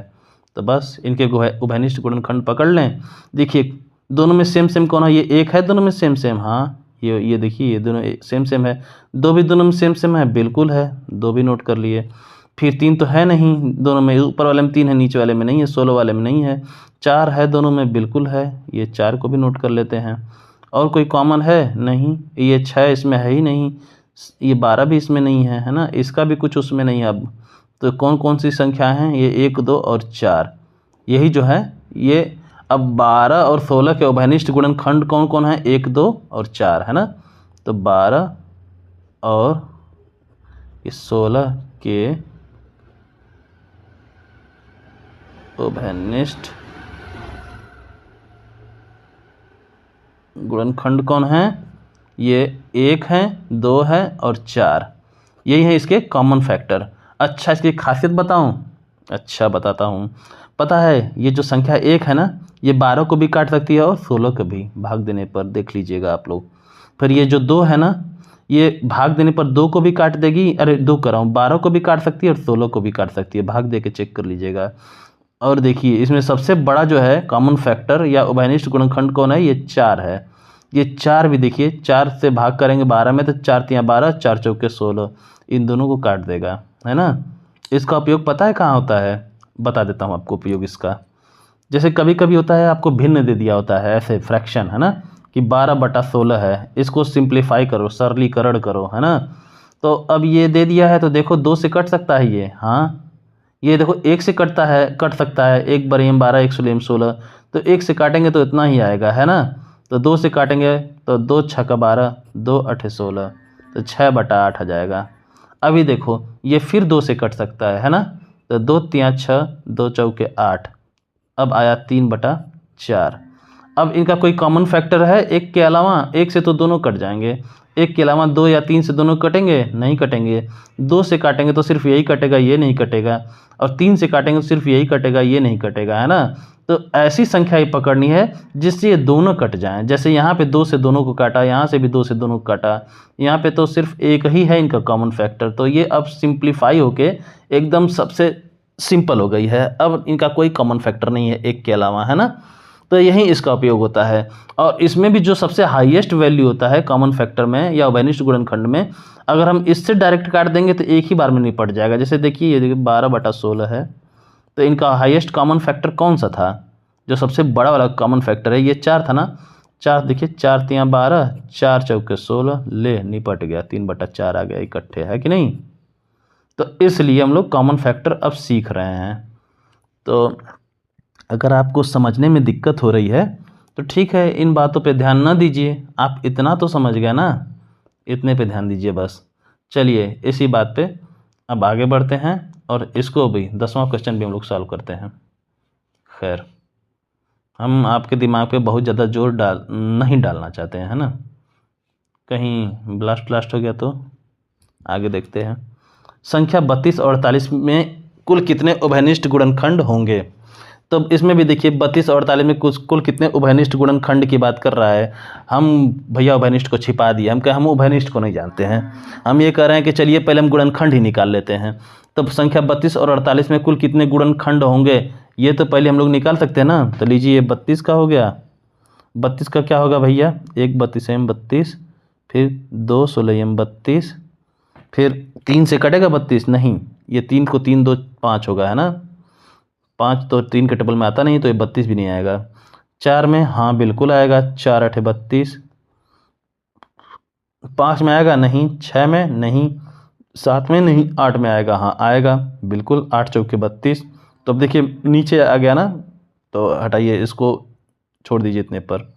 तो बस इनके उभयनिष्ठ गुणनखंड पकड़ लें। देखिए दोनों में सेम कौन है, ये 1 है दोनों में सेम, हाँ ये देखिए ये दोनों सेम सेम है, 2 भी दोनों में सेम सेम है, बिल्कुल है, 2 भी नोट कर लिए। फिर 3 तो है नहीं दोनों में, ऊपर वाले में 3 है, नीचे वाले में नहीं है, 16 वाले में नहीं है। 4 है दोनों में, बिल्कुल है, ये 4 को भी नोट कर लेते हैं। और कोई कॉमन है नहीं, ये 6 इसमें है ही नहीं, ये 12 भी इसमें नहीं है, है ना, इसका भी कुछ उसमें नहीं है। अब तो कौन कौन सी संख्या हैं, ये 1, 2 और 4, यही जो है ये। अब 12 और 16 के उभयनिष्ठ गुणनखंड कौन कौन है, 1, 2 और 4, है ना। तो 12 और ये 16 के उभयनिष्ठ गुणनखंड कौन है, ये 1 है, 2 है और 4, यही है इसके कॉमन फैक्टर। अच्छा इसकी खासियत बताऊं, अच्छा बताता हूँ। पता है ये जो संख्या 1 है ना, ये 12 को भी काट सकती है और 16 को भी, भाग देने पर देख लीजिएगा आप लोग। फिर ये जो 2 है ना, ये भाग देने पर 2 को भी काट देगी, अरे 2 कर रहा हूँ, 12 को भी काट सकती है और 16 को भी काट सकती है, भाग दे के चेक कर लीजिएगा। और देखिए इसमें सबसे बड़ा जो है कॉमन फैक्टर या उभयनिष्ठ गुणनखंड कौन है, ये 4 है। ये 4 भी देखिए, 4 से भाग करेंगे 12 में तो 4 तियाँ 12, 4 चौके 16, इन दोनों को काट देगा, है ना। इसका उपयोग पता है कहाँ होता है, बता देता हूँ आपको उपयोग इसका। जैसे कभी कभी होता है आपको भिन्न दे दिया होता है, ऐसे फ्रैक्शन, है ना, कि 12/16 है, इसको सिंप्लीफाई करो, सरलीकरण करो, है ना। तो अब ये दे दिया है तो देखो 2 से कट सकता है ये, हाँ ये देखो 1 से कटता है, कट सकता है, 1 बरीम 12, 1 सुलीम 16, तो 1 से काटेंगे तो इतना ही आएगा, है ना। तो 2 से काटेंगे तो 2 छक्का 12, 2 अठे 16, तो 6/8 आ जाएगा। अभी देखो ये फिर 2 से कट सकता है ना, तो 2 तियाँ 6, 2 चौके 8, अब आया 3/4। अब इनका कोई कॉमन फैक्टर है 1 के अलावा, 1 से तो दोनों कट जाएंगे, 1 के अलावा 2 या 3 से दोनों कटेंगे, नहीं कटेंगे। 2 से काटेंगे तो सिर्फ यही कटेगा, ये नहीं कटेगा, और 3 से काटेंगे तो सिर्फ यही कटेगा, ये नहीं कटेगा, है ना। तो ऐसी संख्या ही पकड़नी है जिससे ये दोनों कट जाएं। जैसे यहाँ पे 2 से दोनों को काटा, यहाँ से भी 2 से दोनों को काटा, यहाँ पे तो सिर्फ एक ही है इनका कॉमन फैक्टर, तो ये अब सिंप्लीफाई होके एकदम सबसे सिंपल हो गई है। अब इनका कोई कॉमन फैक्टर नहीं है 1 के अलावा, है ना। तो यही इसका उपयोग होता है। और इसमें भी जो सबसे हाईएस्ट वैल्यू होता है कॉमन फैक्टर में या उभयनिष्ठ गुणनखंड में, अगर हम इससे डायरेक्ट काट देंगे तो एक ही बार में निपट जाएगा। जैसे देखिए ये देखिए 12/16 है, तो इनका हाईएस्ट कॉमन फैक्टर कौन सा था, जो सबसे बड़ा वाला कॉमन फैक्टर है, ये 4 था ना। 4 देखिए, 4 तियाँ 12, 4 चौके 16, ले निपट गया, 3/4 आ गया इकट्ठे, है कि नहीं। तो इसलिए हम लोग कॉमन फैक्टर अब सीख रहे हैं। तो अगर आपको समझने में दिक्कत हो रही है तो ठीक है, इन बातों पे ध्यान ना दीजिए, आप इतना तो समझ गए ना, इतने पे ध्यान दीजिए बस। चलिए इसी बात पे अब आगे बढ़ते हैं और इसको भी 10वां क्वेश्चन भी हम लोग सॉल्व करते हैं। खैर हम आपके दिमाग पे बहुत ज़्यादा जोर नहीं डालना चाहते हैं, है ना, कहीं ब्लास्ट हो गया तो। आगे देखते हैं, संख्या 32 और 48 में कुल कितने उभयनिष्ठ गुणनखंड होंगे। तो इसमें भी देखिए 32 और 48 में कुल कितने उभयनिष्ठ गुणनखंड की बात कर रहा है। हम भैया उभयनिष्ठ को छिपा दिया, हम कहें हम उभयनिष्ठ को नहीं जानते हैं, हम ये कह रहे हैं कि चलिए पहले हम गुणनखंड ही निकाल लेते हैं। तब संख्या 32 और 48 में कुल कितने गुणनखंड होंगे, ये तो पहले हम लोग निकाल सकते हैं ना। तो लीजिए ये 32 का हो गया, 32 का क्या होगा भैया, 1 32 32, फिर 2 16 32, फिर 3 से कटेगा 32, नहीं, ये 3 को 3 2 5 होगा, है ना, 5 तो 3 के टेबल में आता नहीं, तो ये 32 भी नहीं आएगा। 4 में हाँ बिल्कुल आएगा, 4 8 32, 5 में आएगा नहीं, 6 में नहीं, 7 में नहीं, 8 में आएगा, हाँ आएगा बिल्कुल, 8 चौके 32। तो अब देखिए नीचे आ गया ना, तो हटाइए इसको, छोड़ दीजिए इतने पर।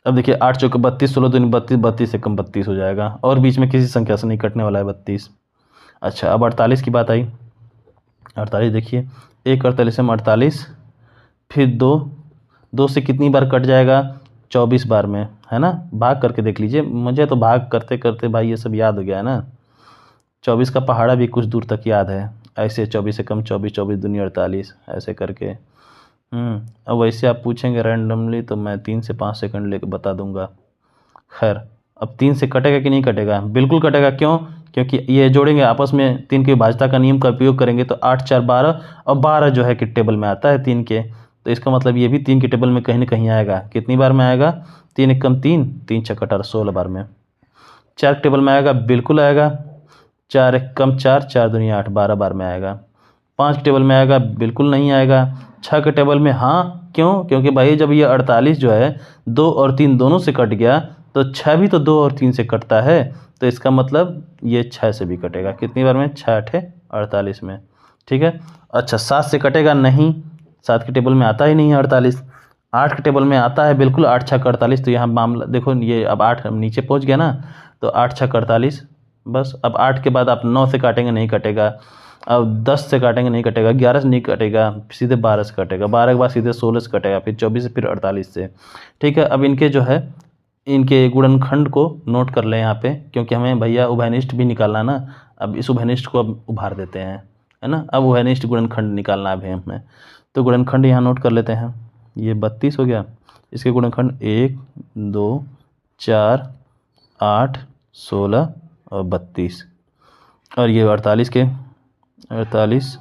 अब देखिए 8 चौके 32, 16 दूनी 32, 32 से कम 32 हो जाएगा, और बीच में किसी संख्या से नहीं कटने वाला है 32। अच्छा अब 48 की बात आई। 48 देखिए, 1 48 में 48, फिर 2 से कितनी बार कट जाएगा, 24 बार में, है ना। भाग करके देख लीजिए, मुझे तो भाग करते करते भाई ये सब याद हो गया है ना। 24 का पहाड़ा भी कुछ दूर तक याद है, ऐसे 24 से कम 24, 24 दूनी 48, ऐसे करके। अब वैसे आप पूछेंगे रैंडमली तो मैं 3 से 5 सेकंड लेकर बता दूंगा। खैर अब 3 से कटेगा कि नहीं कटेगा, बिल्कुल कटेगा, क्यों, क्योंकि ये जोड़ेंगे आपस में, 3 की विभाज्यता का नियम का उपयोग करेंगे तो 8 4 12, और 12 जो है कि टेबल में आता है 3 के, तो इसका मतलब ये भी 3 के टेबल में कहीं ना कहीं आएगा। कितनी बार में आएगा, 3 एकम 3, 3 छक्का 18, 16 बार में। 4 के टेबल में आएगा, बिल्कुल आएगा। 4 एकम 4, 4 दूनी 8, 12 बार में आएगा। 5 के टेबल में आएगा, बिल्कुल नहीं आएगा। 6 के टेबल में हाँ, क्यों? क्योंकि भाई जब ये 48 जो है 2 और 3 दोनों से कट गया तो 6 भी तो 2 और 3 से कटता है, तो इसका मतलब ये 6 से भी कटेगा। कितनी बार में? 6 8 48 में, ठीक है। अच्छा, 7 से कटेगा नहीं, 7 के टेबल में आता ही नहीं है 48। 8 के टेबल में आता है बिल्कुल, 8 6 48, तो यहाँ मामला देखो, ये अब 8 नीचे पहुँच गया ना, तो 8 6 48, बस। अब 8 के बाद आप 9 से काटेंगे, नहीं कटेगा। अब 10 से काटेंगे, नहीं कटेगा। 11 से नहीं कटेगा, सीधे 12 से कटेगा। 12 के बाद सीधे 16 से कटेगा, फिर 24 से, फिर 48 से, ठीक है। अब इनके जो है, इनके गुणनखंड को नोट कर लें यहाँ पे, क्योंकि हमें भैया उभयनिष्ठ भी निकालना ना। अब इस उभयनिष्ठ को अब उभार देते हैं, है ना। अब उभयनिष्ठ गुणनखंड निकालना है हमें, तो गुणनखंड यहाँ नोट कर लेते हैं। ये 32 हो गया, इसके गुणनखंड 1 2 4 8 16 और 32, और ये 48 के 48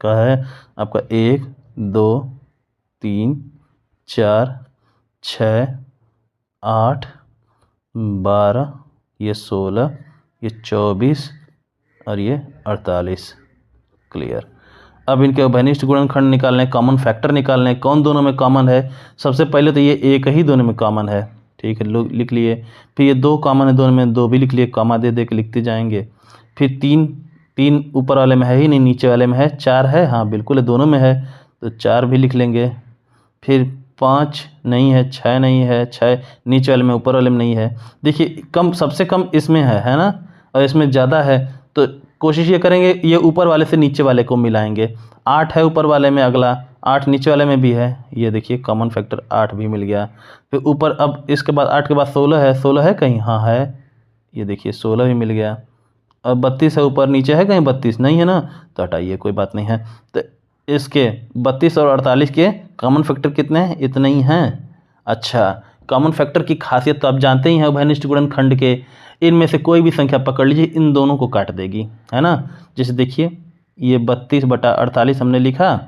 का है आपका 1 2 3 4 6 8 12, ये 16, ये 24 और ये 48, क्लियर। अब इनके उभयनिष्ठ गुणनखंड निकालने, कॉमन फैक्टर निकालने, कौन दोनों में कॉमन है। सबसे पहले तो ये एक ही दोनों में कॉमन है, ठीक है, लोग लिख लिए। फिर ये 2 कॉमन है दोनों में, 2 भी लिख लिए, कॉमा दे दे के लिखते जाएंगे। फिर 3 ऊपर वाले में है ही नहीं, नीचे वाले में है। 4 है, हाँ बिल्कुल है, दोनों में है, तो 4 भी लिख लेंगे। फिर 5 नहीं है, 6 नहीं है, 6 नीचे वाले में, ऊपर वाले में नहीं है। देखिए कम, सबसे कम इसमें है ना, और इसमें ज़्यादा है, तो कोशिश ये करेंगे ये ऊपर वाले से नीचे वाले को मिलाएंगे। 8 है ऊपर वाले में, अगला 8 नीचे वाले में भी है, ये देखिए कॉमन फैक्टर 8 भी मिल गया। फिर ऊपर, अब इसके बाद 8 के बाद 16 है, 16 है कहीं, हाँ है, ये देखिए 16 भी मिल गया। और 32 है ऊपर, नीचे है कहीं 32 नहीं है ना, तो हटाइए, कोई बात नहीं है। तो इसके 32 और 48 के कॉमन फैक्टर कितने हैं? इतने ही हैं। अच्छा, कॉमन फैक्टर की खासियत तो आप जानते ही हैं उभयनिष्ठ गुणनखंड के, इनमें से कोई भी संख्या पकड़ लीजिए, इन दोनों को काट देगी, है ना। जैसे देखिए ये 32/48 हमने लिखा।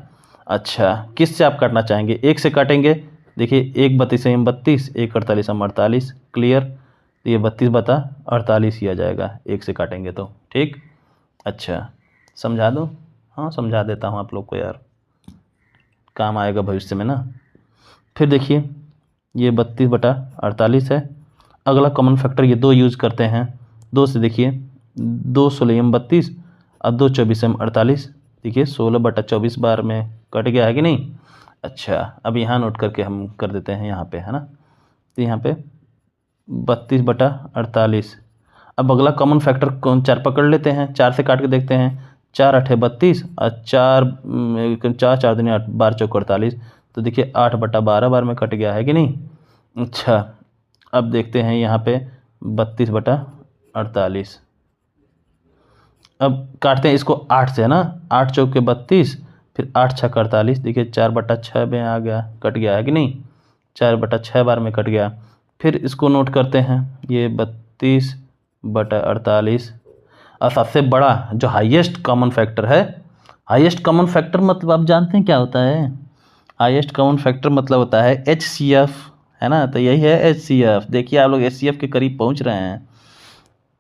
अच्छा, किस से आप काटना चाहेंगे? 1 से काटेंगे, देखिए 1 32 में 32, 1 48 में 48, क्लियर। तो ये 32/48 ही आ जाएगा 1 से काटेंगे तो, ठीक। अच्छा, समझा दो? हाँ समझा देता हूँ आप लोग को यार, काम आएगा भविष्य में ना। फिर देखिए ये 32/48 है। अगला कॉमन फैक्टर ये 2 यूज़ करते हैं। 2 से देखिए 2 16 में 32 और 2 24 में 48, देखिए 16/24 बार में कट गया है कि नहीं। अच्छा, अब यहाँ नोट करके हम कर देते हैं यहाँ पे, है ना। तो यहाँ पे 32/48। अब अगला कॉमन फैक्टर कौन? 4 पकड़ लेते हैं, 4 से काट के देखते हैं। 4 8 32 और 4 4 दूनी 8, 12 चौक 48, तो देखिए 8/12 बार में कट गया है कि नहीं। अच्छा, अब देखते हैं यहाँ पे 32/48। अब काटते हैं इसको 8 से, है ना। 8 चौक के 32, फिर 8 छक्का 48, देखिए 4/6 में आ गया, कट गया है कि नहीं, 4/6 बार में कट गया। फिर इसको नोट करते हैं, ये 32/48। और सबसे बड़ा जो हाईएस्ट कॉमन फैक्टर है, हाईएस्ट कॉमन फैक्टर मतलब आप जानते हैं क्या होता है? हाईएस्ट कॉमन फैक्टर मतलब होता है HCF, है ना। तो यही है HCF, देखिए आप लोग HCF के करीब पहुंच रहे हैं।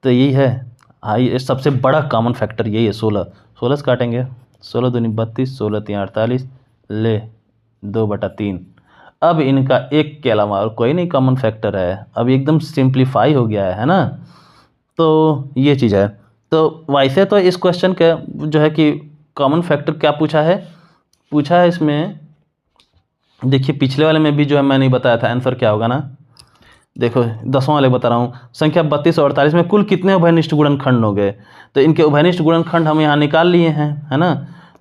तो यही है हाई, सबसे बड़ा कॉमन फैक्टर यही है। 16 से काटेंगे, 16 दूनी 32, 16 3 48, ले 2/3। अब इनका एक के अलावा और कोई नहीं कॉमन फैक्टर है, अब एकदम सिंप्लीफाई हो गया है ना। तो ये चीज़ है। तो वैसे तो इस क्वेश्चन के जो है कि कॉमन फैक्टर क्या पूछा है इसमें, देखिए पिछले वाले में भी जो है मैं नहीं बताया था आंसर क्या होगा ना। देखो 10वां वाले बता रहा हूँ, संख्या 32 और 48 में कुल कितने उभयनिष्ठ गुणनखंड हो गए। तो इनके उभयनिष्ठ गुणनखंड हम यहाँ निकाल लिए हैं, है ना।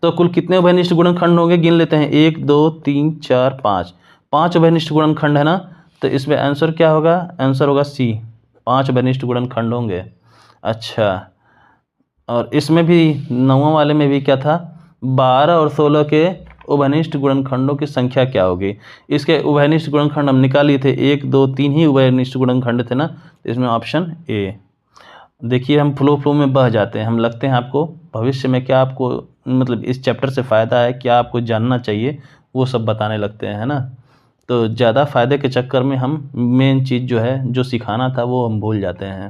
तो कुल कितने उभयनिष्ठ गुणनखंड हो गए, गिन लेते हैं। 1 2 3 4 5, 5 उभयनिष्ठ गुणनखंड है ना। तो इसमें आंसर क्या होगा? आंसर होगा C, 5 उभयनिष्ठ गुणनखंड होंगे। अच्छा, और इसमें भी 9वां वाले में भी क्या था, 12 और 16 के उभयनिष्ठ गुणनखंडों की संख्या क्या होगी। इसके उभयनिष्ठ गुणनखंड हम निकाल लिए थे, 1 2 3 ही उभयनिष्ठ गुणनखंड थे ना। तो इसमें ऑप्शन A। देखिए हम फ्लो में बह जाते हैं, हम लगते हैं आपको भविष्य में क्या आपको मतलब इस चैप्टर से फ़ायदा है, क्या आपको जानना चाहिए, वो सब बताने लगते हैं, है ना। तो ज़्यादा फ़ायदे के चक्कर में हम मेन चीज़ जो है जो सिखाना था वो हम भूल जाते हैं।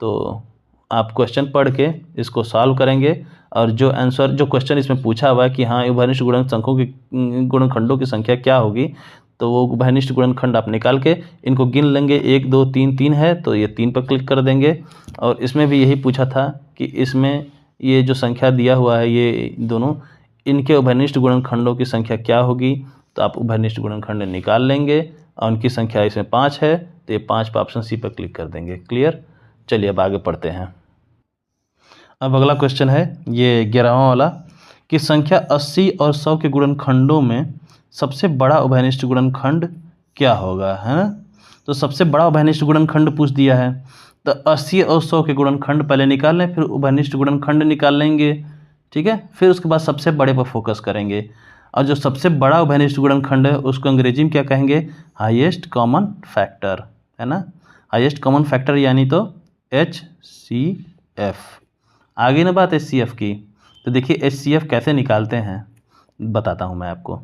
तो आप क्वेश्चन पढ़ के इसको सॉल्व करेंगे और जो आंसर जो क्वेश्चन इसमें पूछा हुआ है कि हाँ उभयनिष्ठ गुणनखंडों की गुणनखंडों की संख्या क्या होगी, तो वो उभयनिष्ठ गुणनखंड आप निकाल के इनको गिन लेंगे। 1 2 3 3 है तो ये 3 पर क्लिक कर देंगे। और इसमें भी यही पूछा था कि इसमें ये जो संख्या दिया हुआ है ये दोनों, इनके उभयनिष्ठ गुणनखंडों की संख्या क्या होगी, तो आप उभयनिष्ठ गुणनखंड निकाल लेंगे और उनकी संख्या इसमें 5 है तो ये 5 पर ऑप्शन सी पर क्लिक कर देंगे। क्लियर। चलिए अब आगे पढ़ते हैं। अब अगला क्वेश्चन है ये 11वां वाला कि संख्या 80 और 100 के गुणनखंडों में सबसे बड़ा उभयनिष्ठ गुणनखंड क्या होगा, है ना। तो सबसे बड़ा उभयनिष्ठ गुणनखंड पूछ दिया है, तो 80 और 100 के गुणनखंड पहले निकाल लें, फिर उभयनिष्ठ गुणनखंड निकाल लेंगे, ठीक है। फिर उसके बाद सबसे बड़े पर फोकस करेंगे। और जो सबसे बड़ा उभयनिष्ठ गुणनखंड है उसको अंग्रेजी में क्या कहेंगे, हाईएस्ट कॉमन फैक्टर, है ना। हाईएस्ट कॉमन फैक्टर यानी तो HCF। आगे ना बात HCF की, तो देखिए HCF कैसे निकालते हैं बताता हूँ मैं आपको।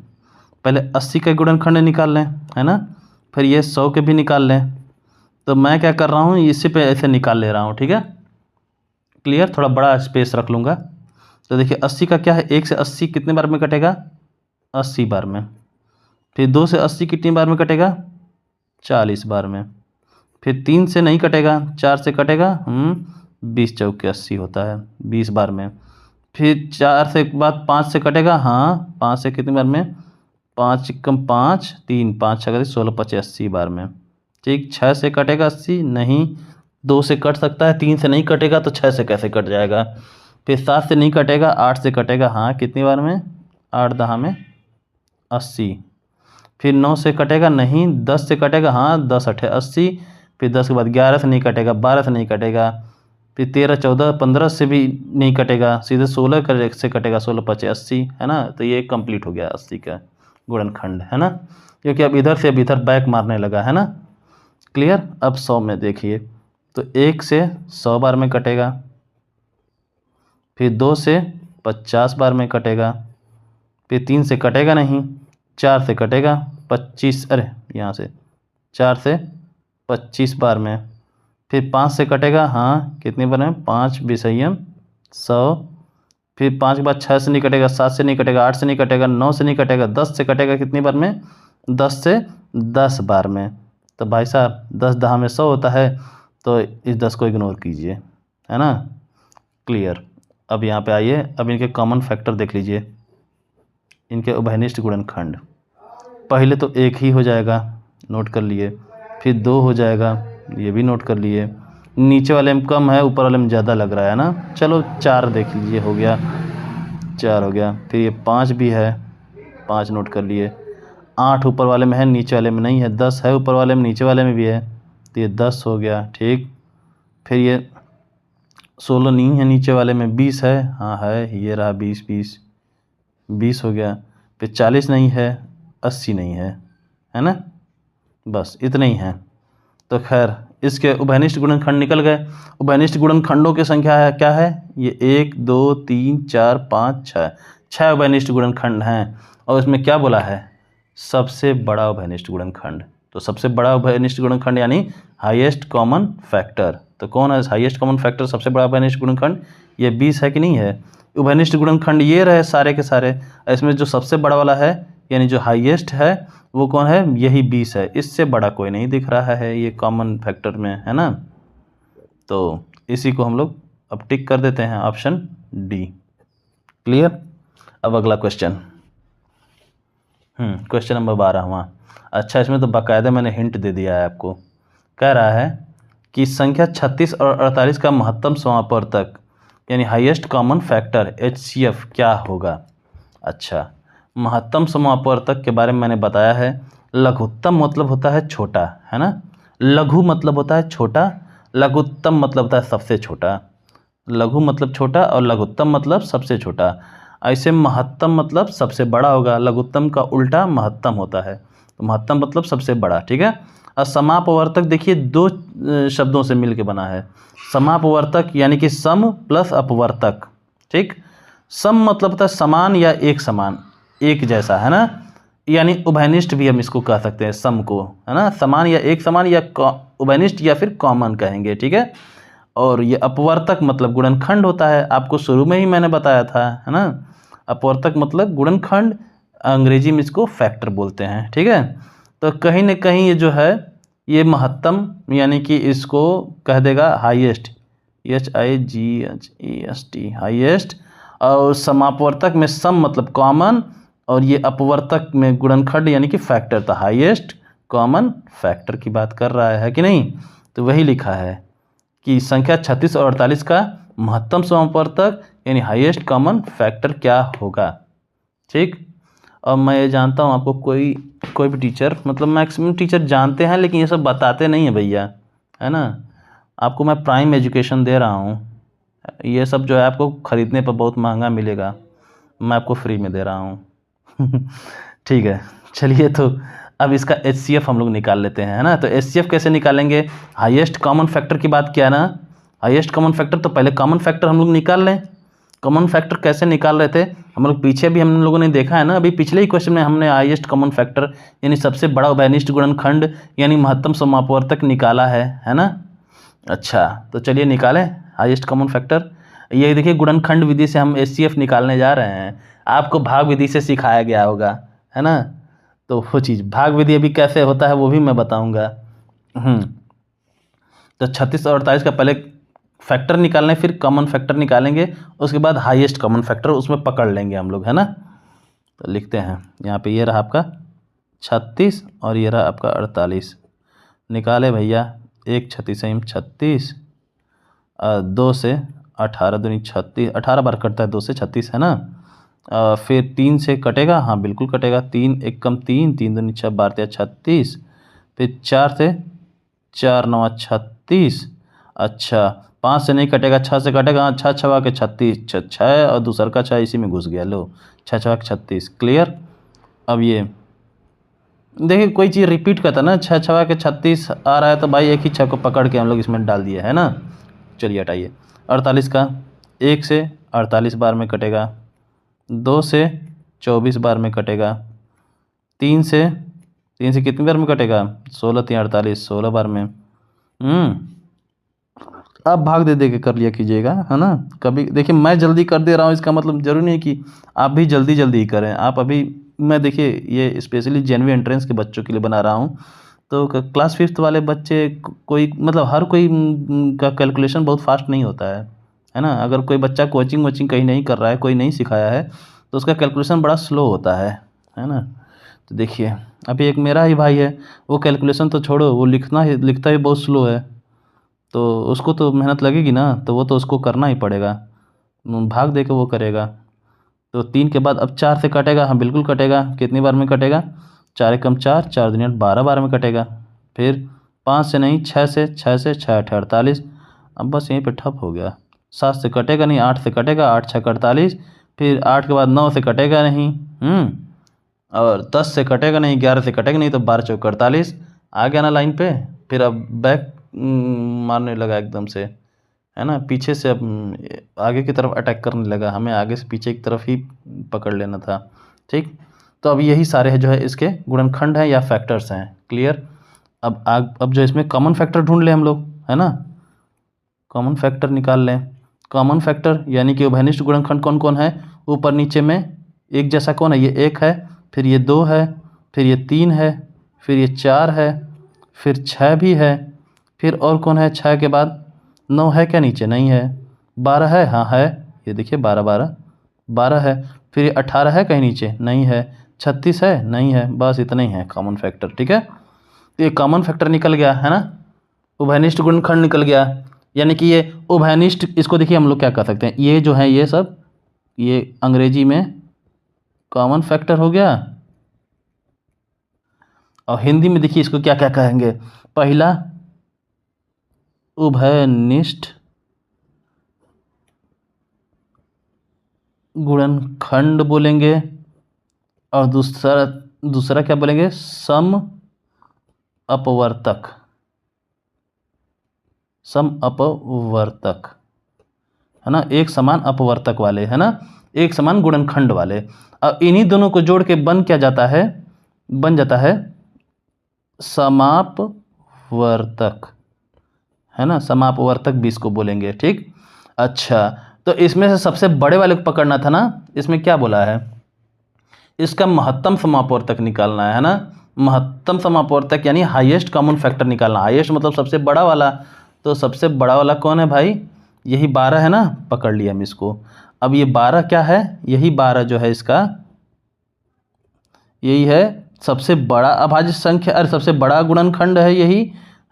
पहले 80 का गुणनखंड निकाल लें, है ना, फिर ये 100 के भी निकाल लें। तो मैं क्या कर रहा हूँ, इसी पे ऐसे निकाल ले रहा हूँ, ठीक है। क्लियर। थोड़ा बड़ा स्पेस रख लूँगा। तो देखिए 80 का क्या है, 1 से 80 कितने बार में कटेगा, 80 बार में। फिर 2 से 80 कितनी बार में कटेगा, 40 बार में। फिर 3 से नहीं कटेगा, 4 से कटेगा, 20 चौके 80 होता है, 20 बार में। फिर 4 से बाद 5 से कटेगा, हाँ 5 से कितनी बार में, 5 कम 5 3 5 6 16 25 80 बार में, ठीक। 6 से कटेगा 80 नहीं, 2 से कट सकता है, 3 से नहीं कटेगा तो 6 से कैसे कट जाएगा। फिर 7 से नहीं कटेगा, 8 से कटेगा, हाँ कितनी बार में, 8 10 में 80। फिर 9 से कटेगा नहीं, 10 से कटेगा, हाँ 10 8 80। फिर 10 के बाद 11 से नहीं कटेगा, 12 से नहीं कटेगा, फिर 13 14 15 से भी नहीं कटेगा, सीधे 16 से कटेगा, 16 5 80, है ना। तो ये कंप्लीट हो गया 80 का गुणनखंड, है ना, क्योंकि अब इधर से अब इधर बैक मारने लगा, है ना। क्लियर। अब 100 में देखिए, तो 1 से 100 बार में कटेगा, फिर 2 से 50 बार में कटेगा, फिर 3 से कटेगा नहीं, 4 से कटेगा 25, अरे यहाँ से 4 से 25 बार में। फिर 5 से कटेगा, हाँ कितनी बार में, 5 विषयम 100। फिर 5 के बाद 6 से नहीं कटेगा, 7 से नहीं कटेगा, 8 से नहीं कटेगा, 9 से नहीं कटेगा, 10 से कटेगा कितनी बार में, 10 से 10 बार में। तो भाई साहब 10 10 में 100 होता है, तो इस 10 को इग्नोर कीजिए, है ना। क्लियर। अब यहाँ पे आइए, अब इनके कॉमन फैक्टर देख लीजिए, इनके उभयनिष्ठ गुणनखंड। पहले तो 1 ही हो जाएगा, नोट कर लिए। फिर 2 हो जाएगा, ये भी नोट कर लिए। नीचे वाले में कम है, ऊपर वाले में ज़्यादा लग रहा है ना। चलो 4 देख लीजिए, हो गया 4 हो गया। फिर ये 5 भी है, 5 नोट कर लिए। 8 ऊपर वाले में है, नीचे वाले में नहीं है। 10 है ऊपर वाले में, नीचे वाले में भी है, तो ये 10 हो गया, ठीक। फिर ये 16 नहीं है नीचे वाले में, 20 है, हाँ है, ये रहा 20 20 20 हो गया। फिर 40 नहीं है, 80 नहीं है ना। बस इतने ही हैं। तो खैर इसके उभयनिष्ठ गुणनखंड निकल गए। उभयनिष्ठ गुणनखंडों की संख्या है क्या है, ये 1 2 3 4 5 6, 6 उभयनिष्ठ गुणनखंड हैं। और इसमें क्या बोला है, सबसे बड़ा उभयनिष्ठ गुणनखंड। तो सबसे बड़ा उभयनिष्ठ गुणनखंड यानी हाईएस्ट कॉमन फैक्टर। तो कौन है हाईएस्ट कॉमन फैक्टर, सबसे बड़ा उभयनिष्ठ गुणनखंड, ये 20 है कि नहीं है। उभयनिष्ठ गुणनखंड ये रहे सारे के सारे, इसमें जो सबसे बड़ा वाला है यानी जो हाईएस्ट है वो कौन है, यही 20 है। इससे बड़ा कोई नहीं दिख रहा है ये कॉमन फैक्टर में, है ना। तो इसी को हम लोग अब टिक कर देते हैं, ऑप्शन डी। क्लियर। अब अगला क्वेश्चन, क्वेश्चन नंबर 12वां। अच्छा, इसमें तो बाकायदा मैंने हिंट दे दिया है आपको। कह रहा है कि संख्या 36 और 48 का महत्तम समापवर्तक यानी हाईएस्ट कॉमन फैक्टर HCF क्या होगा। अच्छा, महत्तम समापवर्तक के बारे में मैंने बताया है। लघुत्तम मतलब होता है छोटा, है ना। लघु मतलब होता है छोटा, लघुत्तम मतलब होता है सबसे छोटा। लघु मतलब छोटा और लघुत्तम मतलब सबसे छोटा। ऐसे महत्तम मतलब सबसे बड़ा होगा, लघुत्तम का उल्टा महत्तम होता है। तो महत्तम मतलब सबसे बड़ा, ठीक है। और समापवर्तक देखिए 2 शब्दों से मिल के बना है। समापवर्तक यानी कि सम प्लस अपवर्तक, ठीक। सम मतलब होता है समान या एक समान, एक जैसा, है ना। यानी उभयनिष्ठ भी हम इसको कह सकते हैं, सम को, है ना, समान या एक समान या उभयनिष्ठ या फिर कॉमन कहेंगे, ठीक है। और ये अपवर्तक मतलब गुणनखंड होता है, आपको शुरू में ही मैंने बताया था, है ना। अपवर्तक मतलब गुणनखंड, अंग्रेजी में इसको फैक्टर बोलते हैं, ठीक है। तो कहीं ना कहीं ये जो है ये महत्तम, यानी कि इसको कह देगा हाईएस्ट, HIGHEST, हाईएस्ट। और समापवर्तक में सम मतलब कॉमन, और ये अपवर्तक में गुणनखंड यानी कि फैक्टर, था हाईएस्ट कॉमन फैक्टर की बात कर रहा है कि नहीं। तो वही लिखा है कि संख्या 36 और 48 का महत्तम समापवर्तक यानी हाईएस्ट कॉमन फैक्टर क्या होगा, ठीक। और मैं ये जानता हूँ आपको कोई भी टीचर, मतलब मैक्सिमम टीचर जानते हैं लेकिन ये सब बताते नहीं हैं भैया, है ना। आपको मैं प्राइम एजुकेशन दे रहा हूँ, ये सब जो है आपको ख़रीदने पर बहुत महंगा मिलेगा, मैं आपको फ्री में दे रहा हूँ ठीक है, चलिए। तो अब इसका HCF हम लोग निकाल लेते हैं, है ना। तो HCF कैसे निकालेंगे, हाईएस्ट कॉमन फैक्टर की बात किया ना, हाईएस्ट कॉमन फैक्टर, तो पहले कॉमन फैक्टर हम लोग निकाल लें। कॉमन फैक्टर कैसे निकाल रहे थे हम लोग, पीछे भी हम लोगों ने देखा है ना, अभी पिछले ही क्वेश्चन में हमने हाईएस्ट कॉमन फैक्टर यानी सबसे बड़ा उभयनिष्ठ गुणनखंड यानी महत्तम समापवर्तक निकाला है ना। अच्छा, तो चलिए निकालें हाईएस्ट कॉमन फैक्टर। ये देखिए गुणनखंड विधि से हम HCF निकालने जा रहे हैं, आपको भाग विधि से सिखाया गया होगा, है ना। तो वो चीज़ भाग विधि अभी कैसे होता है वो भी मैं बताऊंगा। तो 36 और 48 का पहले फैक्टर निकालने, फिर कॉमन फैक्टर निकालेंगे, उसके बाद हाईएस्ट कॉमन फैक्टर उसमें पकड़ लेंगे हम लोग, है ना। तो लिखते हैं यहाँ पे, ये रहा आपका 36 और ये रहा आपका 48, निकाले भैया। 1 36 36, 2 से 18 दूनी 36, 18 बार कटता है 2 से 36, है ना। फिर 3 से कटेगा, हाँ बिल्कुल कटेगा, 3 1 कम 3, 3 दूनी 6 12 36, फिर 4 से 4 9 36, अच्छा 5 से नहीं कटेगा, 6 से कटेगा, हाँ 6 6 के 36, 6 और दूसर का 6 इसी में घुस गया, लो 6 6 के 36, क्लियर। अब ये देखिए कोई चीज़ रिपीट करता ना, 6 6 के 36 आ रहा है तो भाई एक ही 6 को पकड़ के हम लोग इसमें डाल दिए, है ना। चलिए हटाइए। 48 का 1 से 48 बार में कटेगा, 2 से 24 बार में कटेगा, 3 से कितनी बार में कटेगा, 16 3 48, 16 बार में। आप भाग दे के कर लिया कीजिएगा, है ना। कभी देखिए मैं जल्दी कर दे रहा हूँ, इसका मतलब ज़रूरी नहीं कि आप भी जल्दी ही करें। आप अभी, मैं देखिए ये स्पेशली जेनवी एंट्रेंस के बच्चों के लिए बना रहा हूँ, तो क्लास 5th वाले बच्चे कोई मतलब हर कोई का कैलकुलेशन बहुत फास्ट नहीं होता है ना। अगर कोई बच्चा कोचिंग वोचिंग कहीं नहीं कर रहा है, कोई नहीं सिखाया है, तो उसका कैलकुलेशन बड़ा स्लो होता है ना। तो देखिए अभी एक मेरा ही भाई है, वो कैलकुलेशन तो छोड़ो, वो लिखता ही बहुत स्लो है, तो उसको तो मेहनत लगेगी ना, तो वो तो उसको करना ही पड़ेगा, भाग दे के वो करेगा। तो 3 के बाद अब 4 से कटेगा, हाँ बिल्कुल कटेगा, कितनी बार में कटेगा, 4 एकम 4, 4 दूनी 12 बार में कटेगा। फिर 5 से नहीं, 6 से 6 8 48, अब बस यहीं पे ठप हो गया। 7 से कटेगा नहीं, 8 से कटेगा, 8 6 48, फिर 8 के बाद 9 से कटेगा नहीं, और 10 से कटेगा नहीं, 11 से कटेगा नहीं, तो 12 चौक 48 आ गया ना लाइन पे। फिर अब बैक मारने लगा एकदम से, है ना, पीछे से अब आगे की तरफ अटैक करने लगा, हमें आगे से पीछे की तरफ ही पकड़ लेना था, ठीक। तो अब यही सारे जो है इसके गुणनखंड हैं या फैक्टर्स हैं, क्लियर। अब जो इसमें कॉमन फैक्टर ढूंढ लें हम लोग, है ना, कॉमन फैक्टर निकाल लें। कॉमन फैक्टर यानी कि उभयनिष्ठ गुणनखंड कौन कौन है, ऊपर नीचे में एक जैसा कौन है, ये 1 है, फिर ये 2 है, फिर ये 3 है, फिर ये 4 है, फिर 6 भी है, फिर और कौन है 6 के बाद, 9 है क्या नीचे, नहीं है, 12 है, हाँ है, ये देखिए 12 है, फिर ये 18 है कहीं नीचे, नहीं है, 36 है, नहीं है, बस इतना ही है कॉमन फैक्टर, ठीक है। तो ये कॉमन फैक्टर निकल गया, है ना, उभयनिष्ठ गुणनखंड निकल गया, यानी कि ये उभयनिष्ठ, इसको देखिए हम लोग क्या कर सकते हैं, ये जो है ये सब, ये अंग्रेजी में कॉमन फैक्टर हो गया, और हिंदी में देखिए इसको क्या क्या कहेंगे, पहला उभयनिष्ठ गुणनखंड बोलेंगे, और दूसरा क्या बोलेंगे, सम अपवर्तक, है ना, एक समान अपवर्तक वाले, है ना, एक समान गुणनखंड वाले। अब इन्हीं दोनों को जोड़ के बन क्या जाता है, बन जाता है समापवर्तक, है ना, समापवर्तक भी इसको बोलेंगे, ठीक। अच्छा, तो इसमें से सबसे बड़े वाले को पकड़ना था ना, इसमें क्या बोला है, इसका महत्तम समापवर्तक निकालना है ना, महत्तम समापवर्तक यानी हाईएस्ट कॉमन फैक्टर निकालना, हाईएस्ट मतलब सबसे बड़ा वाला, तो सबसे बड़ा वाला कौन है भाई, यही 12 है ना, पकड़ लिया हम इसको। अब ये 12 क्या है, यही 12 जो है इसका, यही है सबसे बड़ा अभाज्य संख्या, अरे सबसे बड़ा गुणनखंड है यही,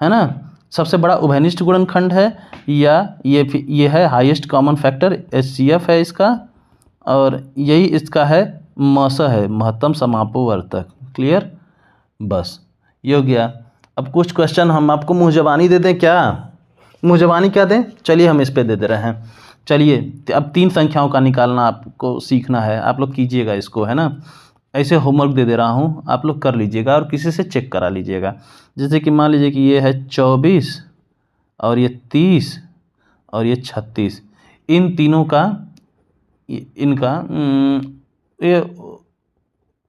है ना, सबसे बड़ा उभयनिष्ठ गुणनखंड है, या ये है हाईएस्ट कॉमन फैक्टर, HCF है इसका, और यही इसका है मस है, महत्तम समापवर्तक। क्लियर, बस ये हो गया। अब कुछ क्वेश्चन हम आपको मुँह ज़बानी दे दें क्या, मुँह ज़बानी क्या दें, चलिए हम इस पे दे रहे हैं। चलिए अब 3 संख्याओं का निकालना आपको सीखना है, आप लोग कीजिएगा इसको, है ना, ऐसे होमवर्क दे रहा हूँ, आप लोग कर लीजिएगा और किसी से चेक करा लीजिएगा। जैसे कि मान लीजिए कि ये है 24 और ये 30 और ये 36, इन तीनों का इनका ये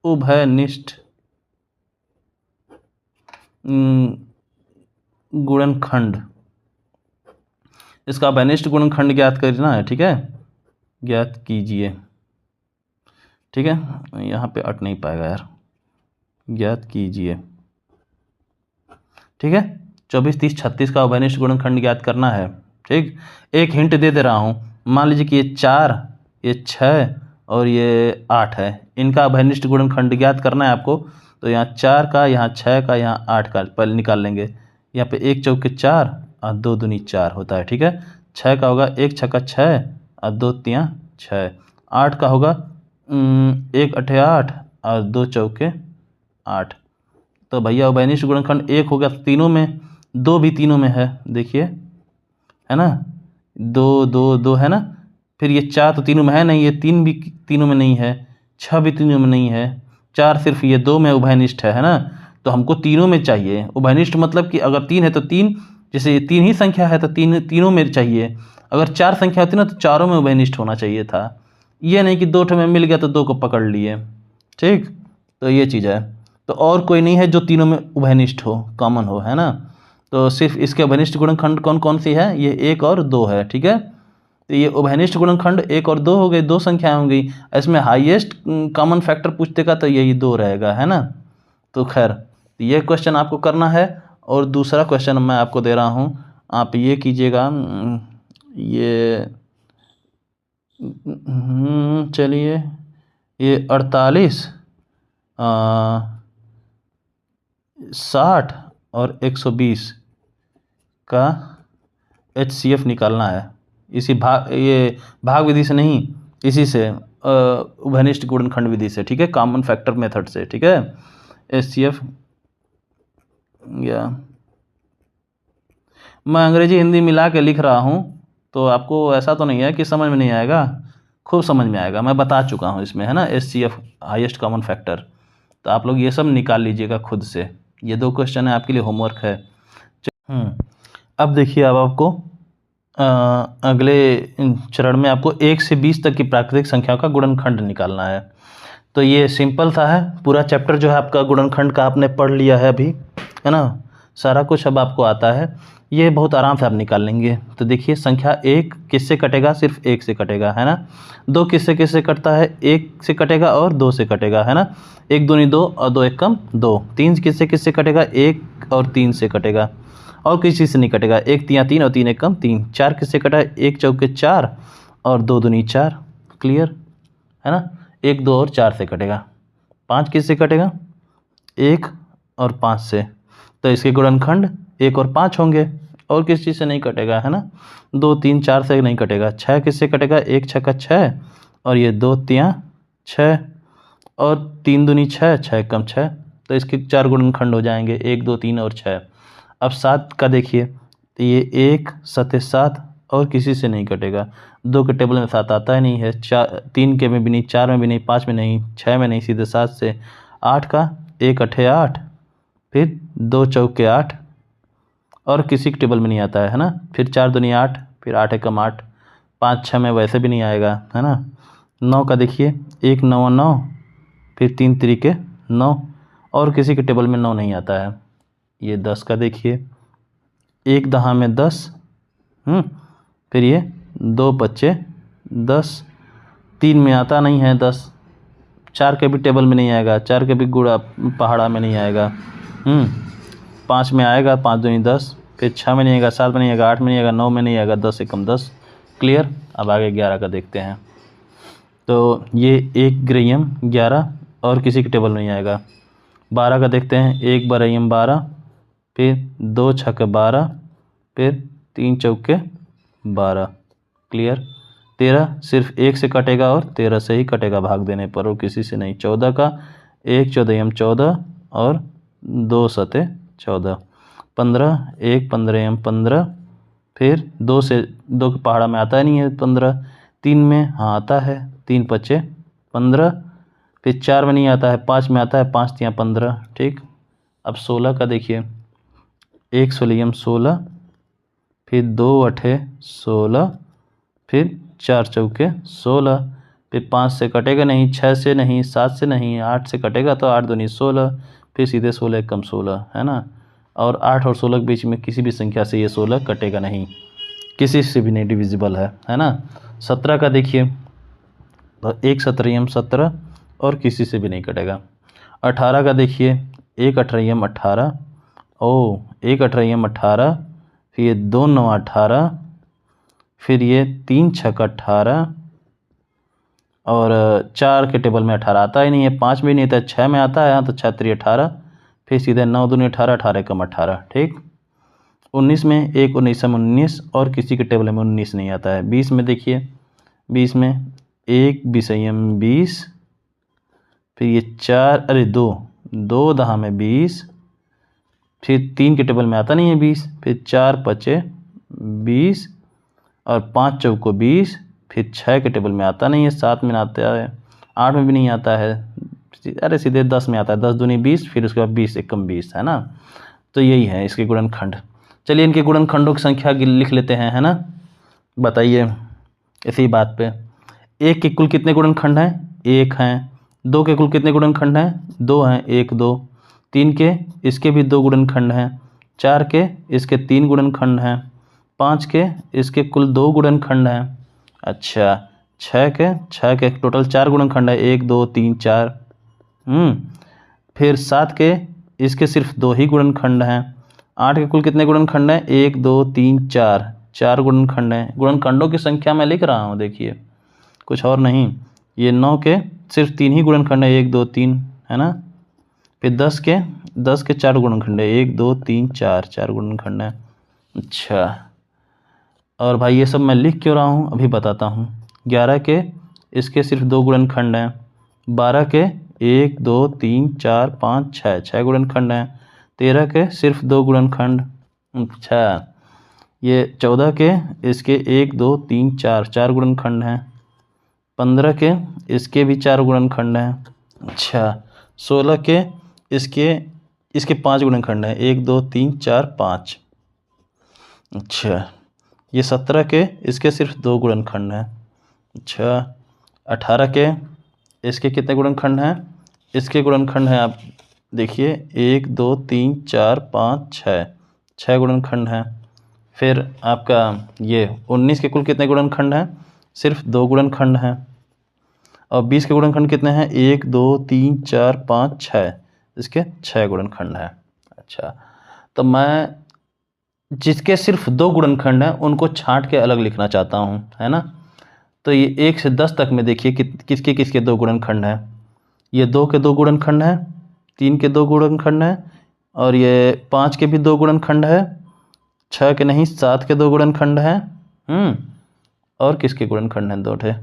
उभयनिष्ठ गुणनखंड, इसका उभयनिष्ठ गुणनखंड ज्ञात करना है, ठीक है, ज्ञात कीजिए, ठीक है, यहाँ पे अट नहीं पाएगा यार, ज्ञात कीजिए, ठीक है, 24, 30, 36 का उभयनिष्ठ गुणनखंड ज्ञात करना है, ठीक। एक हिंट दे दे रहा हूँ, मान लीजिए कि ये 4, ये 6 और ये 8 है, इनका उभयनिष्ठ गुणनखंड ज्ञात करना है आपको, तो यहाँ 4 का, यहाँ 6 का, यहाँ 8 का पहले निकाल लेंगे। यहाँ पे 1 चौके 4 और 2 दूनी 4 होता है, ठीक है। 6 का होगा 1 छक्का 6 और 2 तियाँ 6। 8 का होगा 1 अठे 8 और 2 चौके 8। तो भैया उभयनिष्ठ गुणनखंड 1 हो गया तीनों में, 2 भी तीनों में है, देखिए, है ना, 2 2 2 है ना, फिर ये 4 तो तीनों में है नहीं, ये 3 भी तीनों में नहीं है, 6 भी तीनों में नहीं है, 4 सिर्फ ये 2 में उभयनिष्ठ है ना, तो हमको तीनों में चाहिए उभयनिष्ठ, मतलब कि अगर 3 है तो 3, जैसे ये 3 ही संख्या है तो तीनों में चाहिए, अगर 4 संख्या होती ना तो चारों में उभयनिष्ठ होना चाहिए था, ये नहीं कि 2 ठो में मिल गया तो 2 को पकड़ लिए, ठीक। तो ये चीज़ है, तो और कोई नहीं है जो तीनों में उभयनिष्ठ हो, कॉमन हो, है ना, तो सिर्फ इसके उभयनिष्ठ गुणनखंड कौन कौन सी है, ये 1 और 2 है, ठीक है। तो ये उभयनिष्ठ गुणनखंड 1 और 2 हो गए, 2 संख्याएं होंगी, इसमें हाईएस्ट कॉमन फैक्टर पूछते का तो यही 2 रहेगा, है ना। तो खैर ये क्वेश्चन आपको करना है, और दूसरा क्वेश्चन मैं आपको दे रहा हूँ, आप ये कीजिएगा, ये चलिए, ये 48 60 और 120 का HCF निकालना है, इसी ये भाग विधि से नहीं, इसी से उभयनिष्ठ गुणनखंड विधि से, ठीक है, कॉमन फैक्टर मेथड से, ठीक है। HCF या मैं अंग्रेजी हिंदी मिला के लिख रहा हूँ, तो आपको ऐसा तो नहीं है कि समझ में नहीं आएगा, खूब समझ में आएगा, मैं बता चुका हूँ इसमें, है ना, HCF हाईएस्ट कॉमन फैक्टर, तो आप लोग ये सब निकाल लीजिएगा खुद से, ये 2 क्वेश्चन है आपके लिए होमवर्क है। अब देखिए, अब आपको अगले चरण में आपको 1 से 20 तक की प्राकृतिक संख्याओं का गुणनखंड निकालना है। तो ये सिंपल सा है, पूरा चैप्टर जो है आपका गुणनखंड का आपने पढ़ लिया है अभी, है ना, सारा कुछ अब आपको आता है, ये बहुत आराम से आप निकाल लेंगे। तो देखिए, संख्या 1 किससे कटेगा, सिर्फ 1 से कटेगा, है ना। 2 किससे कटता है, 1 से कटेगा और 2 से कटेगा, है ना, 1 दूनी 2 और 2 एक कम 2। 3 किससे कटेगा, 1 और 3 से कटेगा, और किसी से नहीं कटेगा, 1 तियाँ 3 और 3 एक कम 3। 4 किससे कटा है, 1 चौके 4 और 2 दूनी 4, क्लियर, है ना, 1 2 और 4 से कटेगा। 5 किससे कटेगा, 1 और 5 से, तो इसके गुणनखंड 1 और 5 होंगे, और किस चीज़ से नहीं कटेगा, है ना, 2 3 4 से नहीं कटेगा। 6 किससे कटेगा, 1 छक्का 6 और ये 2 तियाँ 6 और 3 दूनी 6, 6 कम 6, तो इसके 4 गुणनखंड हो जाएंगे, 1 2 3 और 6। अब 7 का देखिए, तो ये 1 7 7 और किसी से नहीं कटेगा, 2 के टेबल में 7 आता ही नहीं है, 3 के में भी नहीं, 4 में भी नहीं, 5 में नहीं, 6 में नहीं, सीधे 7 से। 8 का 1 अठे 8, फिर 2 चौके 8 और किसी के टेबल में नहीं आता है ना, फिर 4 दूनी 8, फिर 8 एकम 8, 5 6 में वैसे भी नहीं आएगा, है ना। 9 का देखिए, 1 9 9, फिर 3 त्रिके 9 और किसी के टेबल में 9 नहीं आता है। ये 10 का देखिए, 1 दहा में 10, फिर ये 2 बच्चे 10, 3 में आता नहीं है 10, 4 के भी टेबल में नहीं आएगा, 4 के भी गुड़ा पहाड़ा में नहीं आएगा, 5 में आएगा, 5 दूनी 10, फिर 6 में नहीं आएगा, 7 में नहीं आएगा, 8 में नहीं आएगा, 9 में नहीं आएगा, 10 से कम 10। क्लियर। अब आगे 11 का देखते हैं। तो ये 1 ग्रेयम 11 और किसी के टेबल में नहीं आएगा। 12 का देखते हैं, 1 बरयम 12, फिर 2 छक्के 12, फिर 3 चौके 12। क्लियर। 13 सिर्फ 1 से कटेगा और 13 से ही कटेगा भाग देने पर, और किसी से नहीं। 14 का 1 चौदहयम 14 और 2 सते 14। 15 1 15यम 15, फिर 2 से 2 के पहाड़ा में आता नहीं है 15, 3 में हाँ आता है, 3 पचे 15, फिर 4 में नहीं आता है, 5 में आता है, 5 तियाँ 15। ठीक। अब 16 का देखिए, 1 16यम 16, फिर 2 अठे 16, फिर 4 चौके 16, फिर 5 से कटेगा नहीं, 6 से नहीं, 7 से नहीं, 8 से कटेगा तो 8 दूनी 16, फिर सीधे 16 कम 16, है ना। और 8 और 16 के बीच में किसी भी संख्या से ये 16 कटेगा नहीं, किसी से भी नहीं डिविजिबल है ना। 17 का देखिए, तो 1 17यम 17 और किसी से भी नहीं कटेगा। 18 का देखिए, 1 18यम 18, 1 18यम 18, फिर ये 2 9 18, फिर ये 3 6 18, और 4 के टेबल में 18 आता ही नहीं है, 5 में नहीं आता है, 6 में आता है, तो 6 3 18, फिर सीधे 9 दूनी 18, 18 कम 18। ठीक। 19 में 1 19यम 19 और किसी के टेबल में 19 नहीं आता है। 20 में देखिए, 20 में 1 20यम 20, फिर ये 4 अरे 2 दहा में 20, फिर 3 के टेबल में आता नहीं है 20, फिर 4 पचे 20 और 5 चौको 20, फिर 6 के टेबल में आता नहीं है, 7 में आता है, 8 में भी नहीं आता है, अरे सीधे 10 में आता है, 10 दूनी 20, फिर उसके बाद 20 एक कम 20, है ना। तो यही है इसके गुणनखंड। चलिए इनके गुणनखंडों की संख्या लिख लेते हैं, है ना। बताइए इसी बात पे। 1 के कुल कितने गुणनखंड हैं? 1 हैं। 2 के कुल कितने गुणनखंड हैं? 2 हैं, 1 2। 3 के इसके भी 2 गुणनखंड हैं। 4 के इसके 3 गुणनखंड हैं। 5 के इसके कुल 2 गुणनखंड हैं। अच्छा, 6 के टोटल 4 गुणनखंड है, 1 2 3 4। फिर 7 के इसके सिर्फ 2 ही गुणनखंड हैं। 8 के कुल कितने गुणनखंड हैं? 1 2 3 4, 4 गुणनखंड हैं। गुणनखंडों की संख्या मैं लिख रहा हूँ, देखिए कुछ और नहीं। ये 9 के सिर्फ 3 ही गुणनखंड है, 1 2 3, है ना। फिर 10 के 4 गुणनखंड है, 1 2 3 4, 4 गुणनखंड है। अच्छा, और भाई ये सब मैं लिख क्यों रहा हूँ अभी बताता हूँ। 11 के इसके सिर्फ 2 गुणनखंड हैं। 12 के 1 2 3 4 5 6, 6 गुणनखंड हैं। 13 के सिर्फ 2 गुणनखंड। अच्छा, ये 14 के इसके 1 2 3 4, 4 गुणनखंड हैं। 15 के इसके भी 4 गुणनखंड हैं। अच्छा, 16 के इसके 5 गुणनखंड हैं, 1 2 3 4 5। अच्छा, ये 17 के इसके सिर्फ 2 गुणनखंड हैं। अच्छा, 18 के इसके कितने गुणनखंड हैं? इसके गुणनखंड हैं, आप देखिए 1 2 3 4 5 6, 6 गुणनखंड हैं। फिर आपका ये 19 के कुल कितने गुणनखंड हैं? सिर्फ 2 गुणनखंड हैं। और 20 के गुणनखंड कितने हैं? 1 2 3 4 5 6, इसके 6 गुणनखंड हैं। अच्छा, तो मैं जिसके सिर्फ 2 गुणनखंड हैं उनको छांट के अलग लिखना चाहता हूँ, है ना। तो ये 1 से 10 तक में देखिए किसके किसके 2 गुणनखंड हैं। ये 2 के 2 गुणनखंड हैं, 3 के 2 गुणनखंड हैं, और ये 5 के भी 2 गुणनखंड है, 6 के नहीं 7 के 2 गुणनखंड हैं। और किसके गुणनखंड हैं? 2 ठे।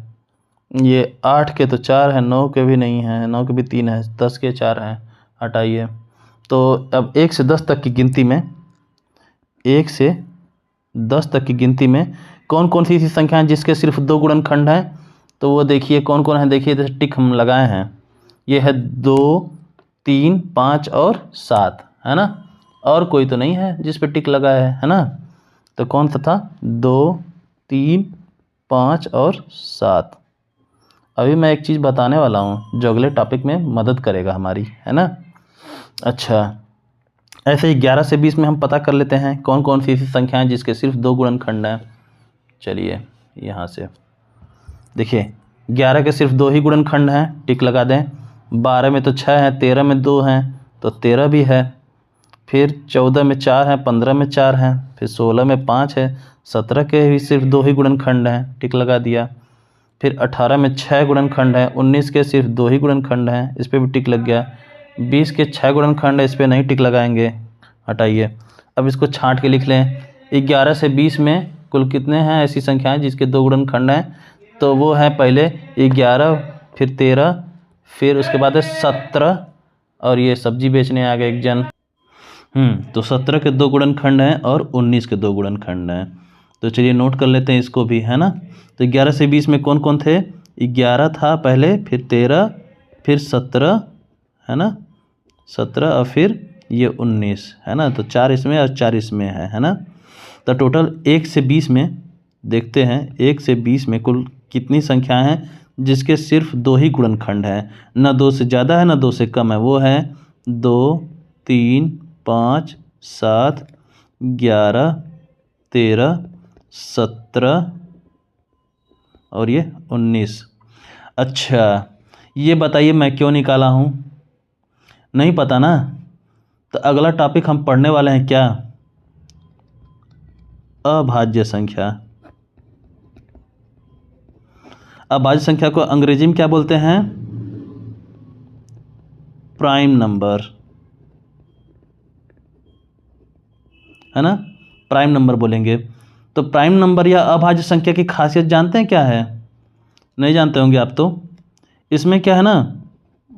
ये 8 के तो 4 हैं, 9 के भी नहीं हैं, 9 के भी 3 हैं, 10 के 4 हैं, हटाइए। तो अब 1 से 10 तक की गिनती में, 1 से 10 तक की गिनती में कौन कौन सी ऐसी संख्या हैं जिसके सिर्फ 2 गुणनखंड हैं? तो वो देखिए कौन कौन है। देखिए जैसे टिक हम लगाए हैं, ये है 2 3 5 और 7, है ना। और कोई तो नहीं है जिस पे टिक लगा है ना। तो कौन सा था? 2 3 5 और 7। अभी मैं एक चीज़ बताने वाला हूँ जो अगले टॉपिक में मदद करेगा हमारी, है ना। अच्छा, ऐसे ही 11 से 20 में हम पता कर लेते हैं कौन कौन सी ऐसी संख्याएं जिसके सिर्फ 2 गुणनखंड हैं। चलिए यहाँ से देखिए, 11 के सिर्फ 2 ही गुणनखंड हैं, टिक लगा दें। 12 में तो 6 हैं, 13 में 2 हैं तो 13 भी है। फिर 14 में 4 हैं, 15 में 4 हैं, फिर 16 में 5 है, 17 के भी सिर्फ 2 ही गुणनखंड हैं, टिक लगा दिया। फिर 18 में 6 गुणनखंड हैं, 19 के सिर्फ 2 ही गुणनखंड हैं, इस पर भी टिक लग गया। 20 के 6 गुणनखंड है, इस पर नहीं टिक लगाएंगे, हटाइए। अब इसको छांट के लिख लें। 11 से 20 में कुल कितने हैं ऐसी संख्याएं जिसके 2 गुणनखंड हैं? तो वो है पहले 11, फिर 13, फिर उसके बाद है 17, और ये सब्जी बेचने आ गए एक जन। तो 17 के 2 गुणनखंड हैं और 19 के 2 गुणनखंड हैं। तो चलिए नोट कर लेते हैं इसको भी, है ना। तो 11 से 20 में कौन कौन थे? 11 था पहले, फिर 13, फिर 17, है ना, 17 और फिर ये 19, है ना। तो 4 इसमें और 4 इसमें है ना। तो टोटल 1 से 20 में देखते हैं, 1 से 20 में कुल कितनी संख्याएं हैं जिसके सिर्फ 2 ही गुणनखंड हैं, ना 2 से ज़्यादा है ना 2 से कम है। वो है 2, 3, 5, 7, 11, 13, 17 और ये 19। अच्छा, ये बताइए मैं क्यों निकाला हूँ? नहीं पता ना। तो अगला टॉपिक हम पढ़ने वाले हैं क्या? अभाज्य संख्या। अभाज्य संख्या को अंग्रेजी में क्या बोलते हैं? प्राइम नंबर, है ना, प्राइम नंबर बोलेंगे। तो प्राइम नंबर या अभाज्य संख्या की खासियत जानते हैं क्या है? नहीं जानते होंगे आप तो। इसमें क्या है ना,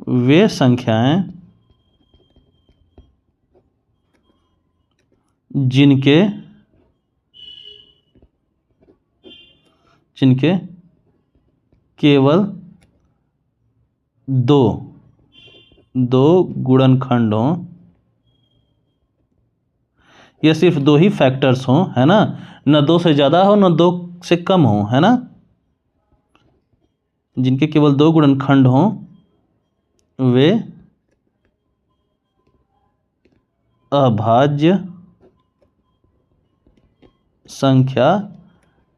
वे संख्याएं जिनके केवल दो गुणनखंड हों या सिर्फ 2 ही फैक्टर्स हों, है ना, न 2 से ज़्यादा हो न 2 से कम हो, है ना। जिनके केवल 2 गुणनखंड हों वे अभाज्य संख्या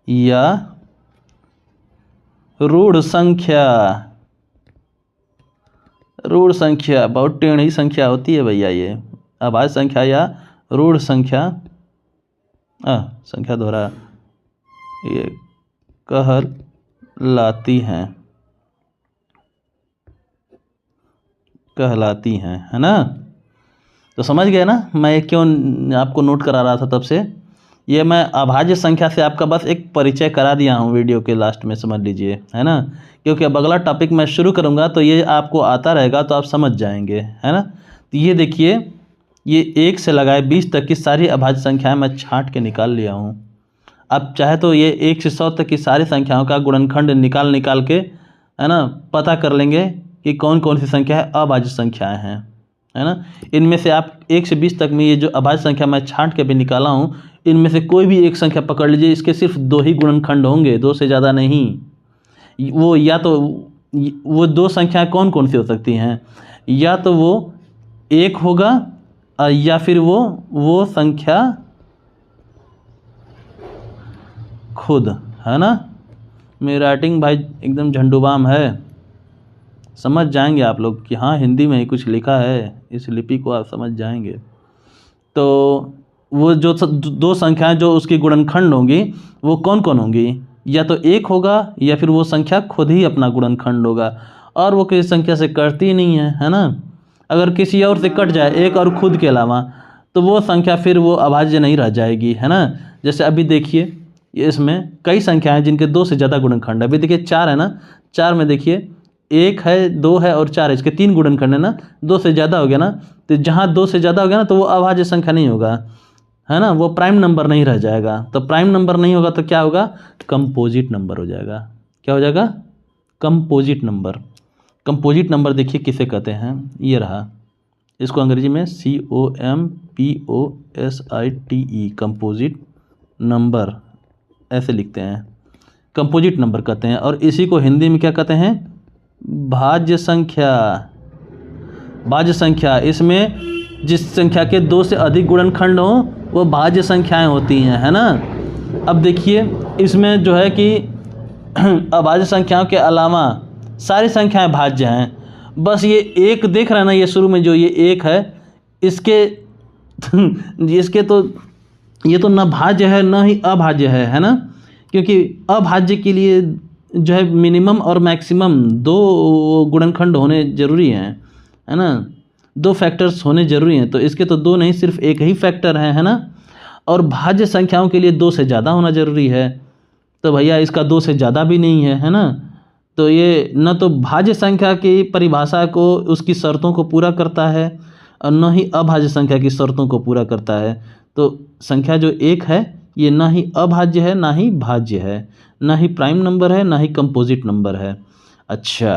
या रूढ़ संख्या। रूढ़ संख्या बहुत टेढ़ी संख्या होती है भैया, ये अभाज्य संख्या या रूढ़ संख्या, संख्या दोहरा, ये कहलाती हैं, है ना। तो समझ गए ना मैं क्यों आपको नोट करा रहा था तब से। ये मैं अभाज्य संख्या से आपका बस एक परिचय करा दिया हूँ वीडियो के लास्ट में, समझ लीजिए, है ना। क्योंकि अब अगला टॉपिक मैं शुरू करूँगा तो ये आपको आता रहेगा तो आप समझ जाएंगे, है ना। तो ये देखिए, ये 1 से लगाए 20 तक की सारी अभाज्य संख्याएं मैं छांट के निकाल लिया हूँ। आप चाहे तो ये 1 से 100 तक की सारी संख्याओं का गुणनखंड निकाल के, है ना, पता कर लेंगे कि कौन कौन सी संख्या है अभाज्य संख्याएं हैं, है ना। इनमें से आप 1 से 20 तक में ये जो अभाज्य संख्या मैं छांट के भी निकाला हूँ, इनमें से कोई भी एक संख्या पकड़ लीजिए, इसके सिर्फ 2 ही गुणनखंड होंगे, 2 से ज़्यादा नहीं। वो या तो वो 2 संख्याएं कौन कौन सी हो सकती हैं? या तो वो 1 होगा या फिर वो संख्या खुद, है ना। मेरी राइटिंग भाई एकदम झंडूबाम है, समझ जाएंगे आप लोग कि हाँ हिंदी में ही कुछ लिखा है, इस लिपि को आप समझ जाएंगे। तो वो जो 2 संख्याएं जो उसकी गुणनखंड होंगी वो कौन कौन होंगी? या तो 1 होगा या फिर वो संख्या खुद ही अपना गुणनखंड होगा, और वो किसी संख्या से कटती ही नहीं है ना। अगर किसी और से कट जाए 1 और खुद के अलावा तो वो संख्या फिर वो अभाज्य नहीं रह जाएगी, है ना। जैसे अभी देखिए, इसमें कई संख्याएं जिनके 2 से ज़्यादा गुणनखंड है। अभी देखिए 4 है ना, 4 में देखिए 1 है, 2 है और 4 है, इसके 3 गुणनखंड है ना। 2 से ज़्यादा हो गया ना, तो जहाँ 2 से ज़्यादा हो गया ना तो वो अभाज्य संख्या नहीं होगा, है ना, वो प्राइम नंबर नहीं रह जाएगा। तो प्राइम नंबर नहीं होगा तो क्या होगा? कंपोजिट नंबर हो जाएगा। क्या हो जाएगा? Composite number. कंपोजिट नंबर देखिए किसे कहते हैं, ये रहा, इसको अंग्रेजी में COMPOSITE, कंपोजिट नंबर ऐसे लिखते हैं, कंपोजिट नंबर कहते हैं। और इसी को हिंदी में क्या कहते हैं? भाज्य संख्या। भाज्य संख्या, इसमें जिस संख्या के 2 से अधिक गुणनखंड हों वो भाज्य संख्याएं होती हैं, है ना। अब देखिए इसमें जो है कि अभाज्य संख्याओं के अलावा सारी संख्याएं भाज्य हैं, बस ये एक देख रहे हैं ना, ये शुरू में जो ये एक है इसके इसके तो ये तो न भाज्य है न ही अभाज्य है ना, क्योंकि अभाज्य के लिए जो है मिनिमम और मैक्सिमम 2 गुणनखंड होने ज़रूरी हैं, है ना, 2 फैक्टर्स होने ज़रूरी हैं। तो इसके तो 2 नहीं, सिर्फ एक ही फैक्टर है ना। और भाज्य संख्याओं के लिए 2 से ज़्यादा होना ज़रूरी है, तो भैया इसका 2 से ज़्यादा भी नहीं है, है ना। तो ये न तो भाज्य संख्या की परिभाषा को, उसकी शर्तों को पूरा करता है और न ही अभाज्य संख्या की शर्तों को पूरा करता है। तो संख्या जो एक है ये ना ही अभाज्य है ना ही भाज्य है, ना ही प्राइम नंबर है ना ही कंपोजिट नंबर है। अच्छा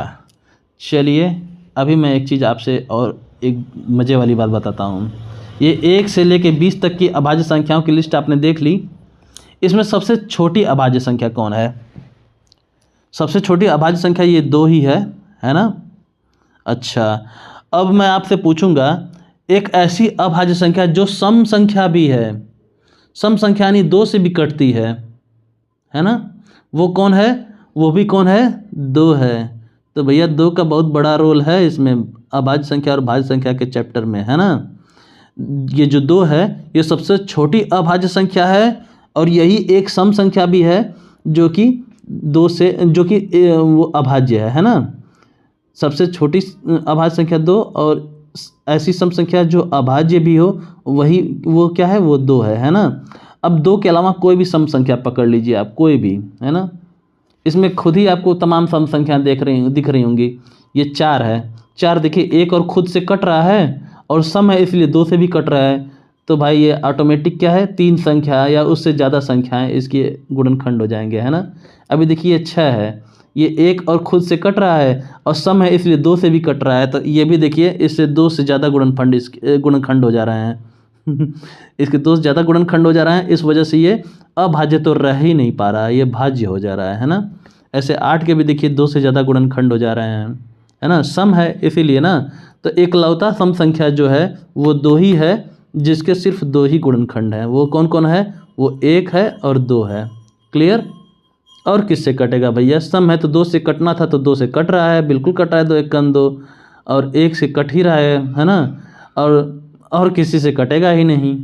चलिए अभी मैं एक चीज़ आपसे और एक मज़े वाली बात बताता हूँ। ये 1 से लेके 20 तक की अभाज्य संख्याओं की लिस्ट आपने देख ली, इसमें सबसे छोटी अभाज्य संख्या कौन है? सबसे छोटी अभाज्य संख्या ये 2 ही है ना। अच्छा अब मैं आपसे पूछूंगा एक ऐसी अभाज्य संख्या जो सम संख्या भी है, सम संख्या यानी 2 से भी कटती है ना, वो कौन है? वो भी कौन है? 2 है। तो भैया 2 का बहुत बड़ा रोल है इसमें अभाज्य संख्या और भाज्य संख्या के चैप्टर में, है ना। ये जो 2 है ये सबसे छोटी अभाज्य संख्या है और यही एक सम संख्या भी है जो कि 2 से जो कि वो अभाज्य है ना। सबसे छोटी अभाज्य संख्या 2 और ऐसी सम संख्या जो अभाज्य भी हो वही वो क्या है? वो 2 है ना। अब 2 के अलावा कोई भी सम संख्या पकड़ लीजिए आप, कोई भी, है ना। इसमें खुद ही आपको तमाम सम संख्या दिख रही होंगी। ये 4 है, 4 देखिए एक और खुद से कट रहा है और सम है इसलिए 2 से भी कट रहा है। तो भाई ये ऑटोमेटिक क्या है? 3 संख्या या उससे ज़्यादा संख्याएं इसके गुणनखंड हो जाएंगे, है ना। अभी देखिए 6 है, ये एक और खुद से कट रहा है और सम है इसलिए 2 से भी कट रहा है। तो ये भी देखिए इससे 2 से ज़्यादा गुणनखंड हो जा रहे हैं इसके 2 से ज़्यादा गुणनखंड हो जा रहा है, इस वजह से ये अभाज्य तो रह ही नहीं पा रहा है, ये भाज्य हो जा रहा है ना। ऐसे 8 के भी देखिए 2 से ज़्यादा गुणनखंड हो जा रहे हैं, है ना। सम है इसीलिए ना। तो एकलौता सम संख्या जो है वो 2 ही है जिसके सिर्फ 2 ही गुणनखंड हैं। वो कौन कौन है? वो 1 है और 2 है। क्लियर? और किससे कटेगा भैया? सम है तो 2 से कटना था तो 2 से कट रहा है, बिल्कुल कट रहा है, 2 1 2 और 1 से कट ही रहा है ना। और किसी से कटेगा ही नहीं,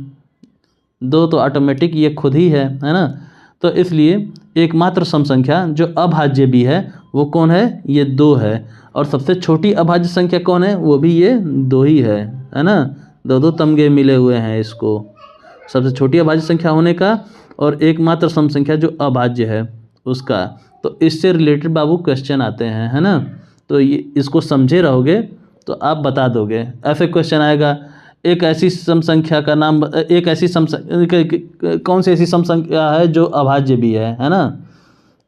2 तो ऑटोमेटिक ये खुद ही है ना। तो इसलिए एकमात्र सम संख्या जो अभाज्य भी है वो कौन है? ये 2 है। और सबसे छोटी अभाज्य संख्या कौन है? वो भी ये 2 ही है ना। 2 तमगे मिले हुए हैं इसको, सबसे छोटी अभाज्य संख्या होने का और एकमात्र सम संख्या जो अभाज्य है उसका। तो इससे रिलेटेड बाबू क्वेश्चन आते हैं, है ना। तो ये इसको समझे रहोगे तो आप बता दोगे। ऐसे क्वेश्चन आएगा एक ऐसी सम संख्या का नाम, एक ऐसी कौन सी ऐसी सम संख्या है जो अभाज्य भी है ना।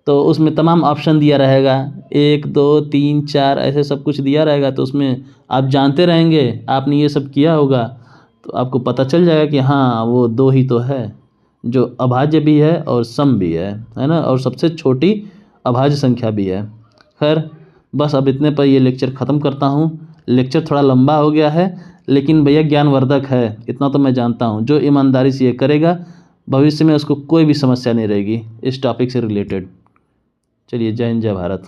तो उसमें तमाम ऑप्शन दिया रहेगा, 1 2 3 4 ऐसे सब कुछ दिया रहेगा। तो उसमें आप जानते रहेंगे, आपने ये सब किया होगा तो आपको पता चल जाएगा कि हाँ वो 2 ही तो है जो अभाज्य भी है और सम भी है ना, और सबसे छोटी अभाज्य संख्या भी है। खैर बस अब इतने पर ये लेक्चर ख़त्म करता हूँ। लेक्चर थोड़ा लंबा हो गया है लेकिन भैया ज्ञानवर्धक है, इतना तो मैं जानता हूँ। जो ईमानदारी से ये करेगा भविष्य में उसको कोई भी समस्या नहीं रहेगी इस टॉपिक से रिलेटेड। चलिए जय हिंद जय भारत।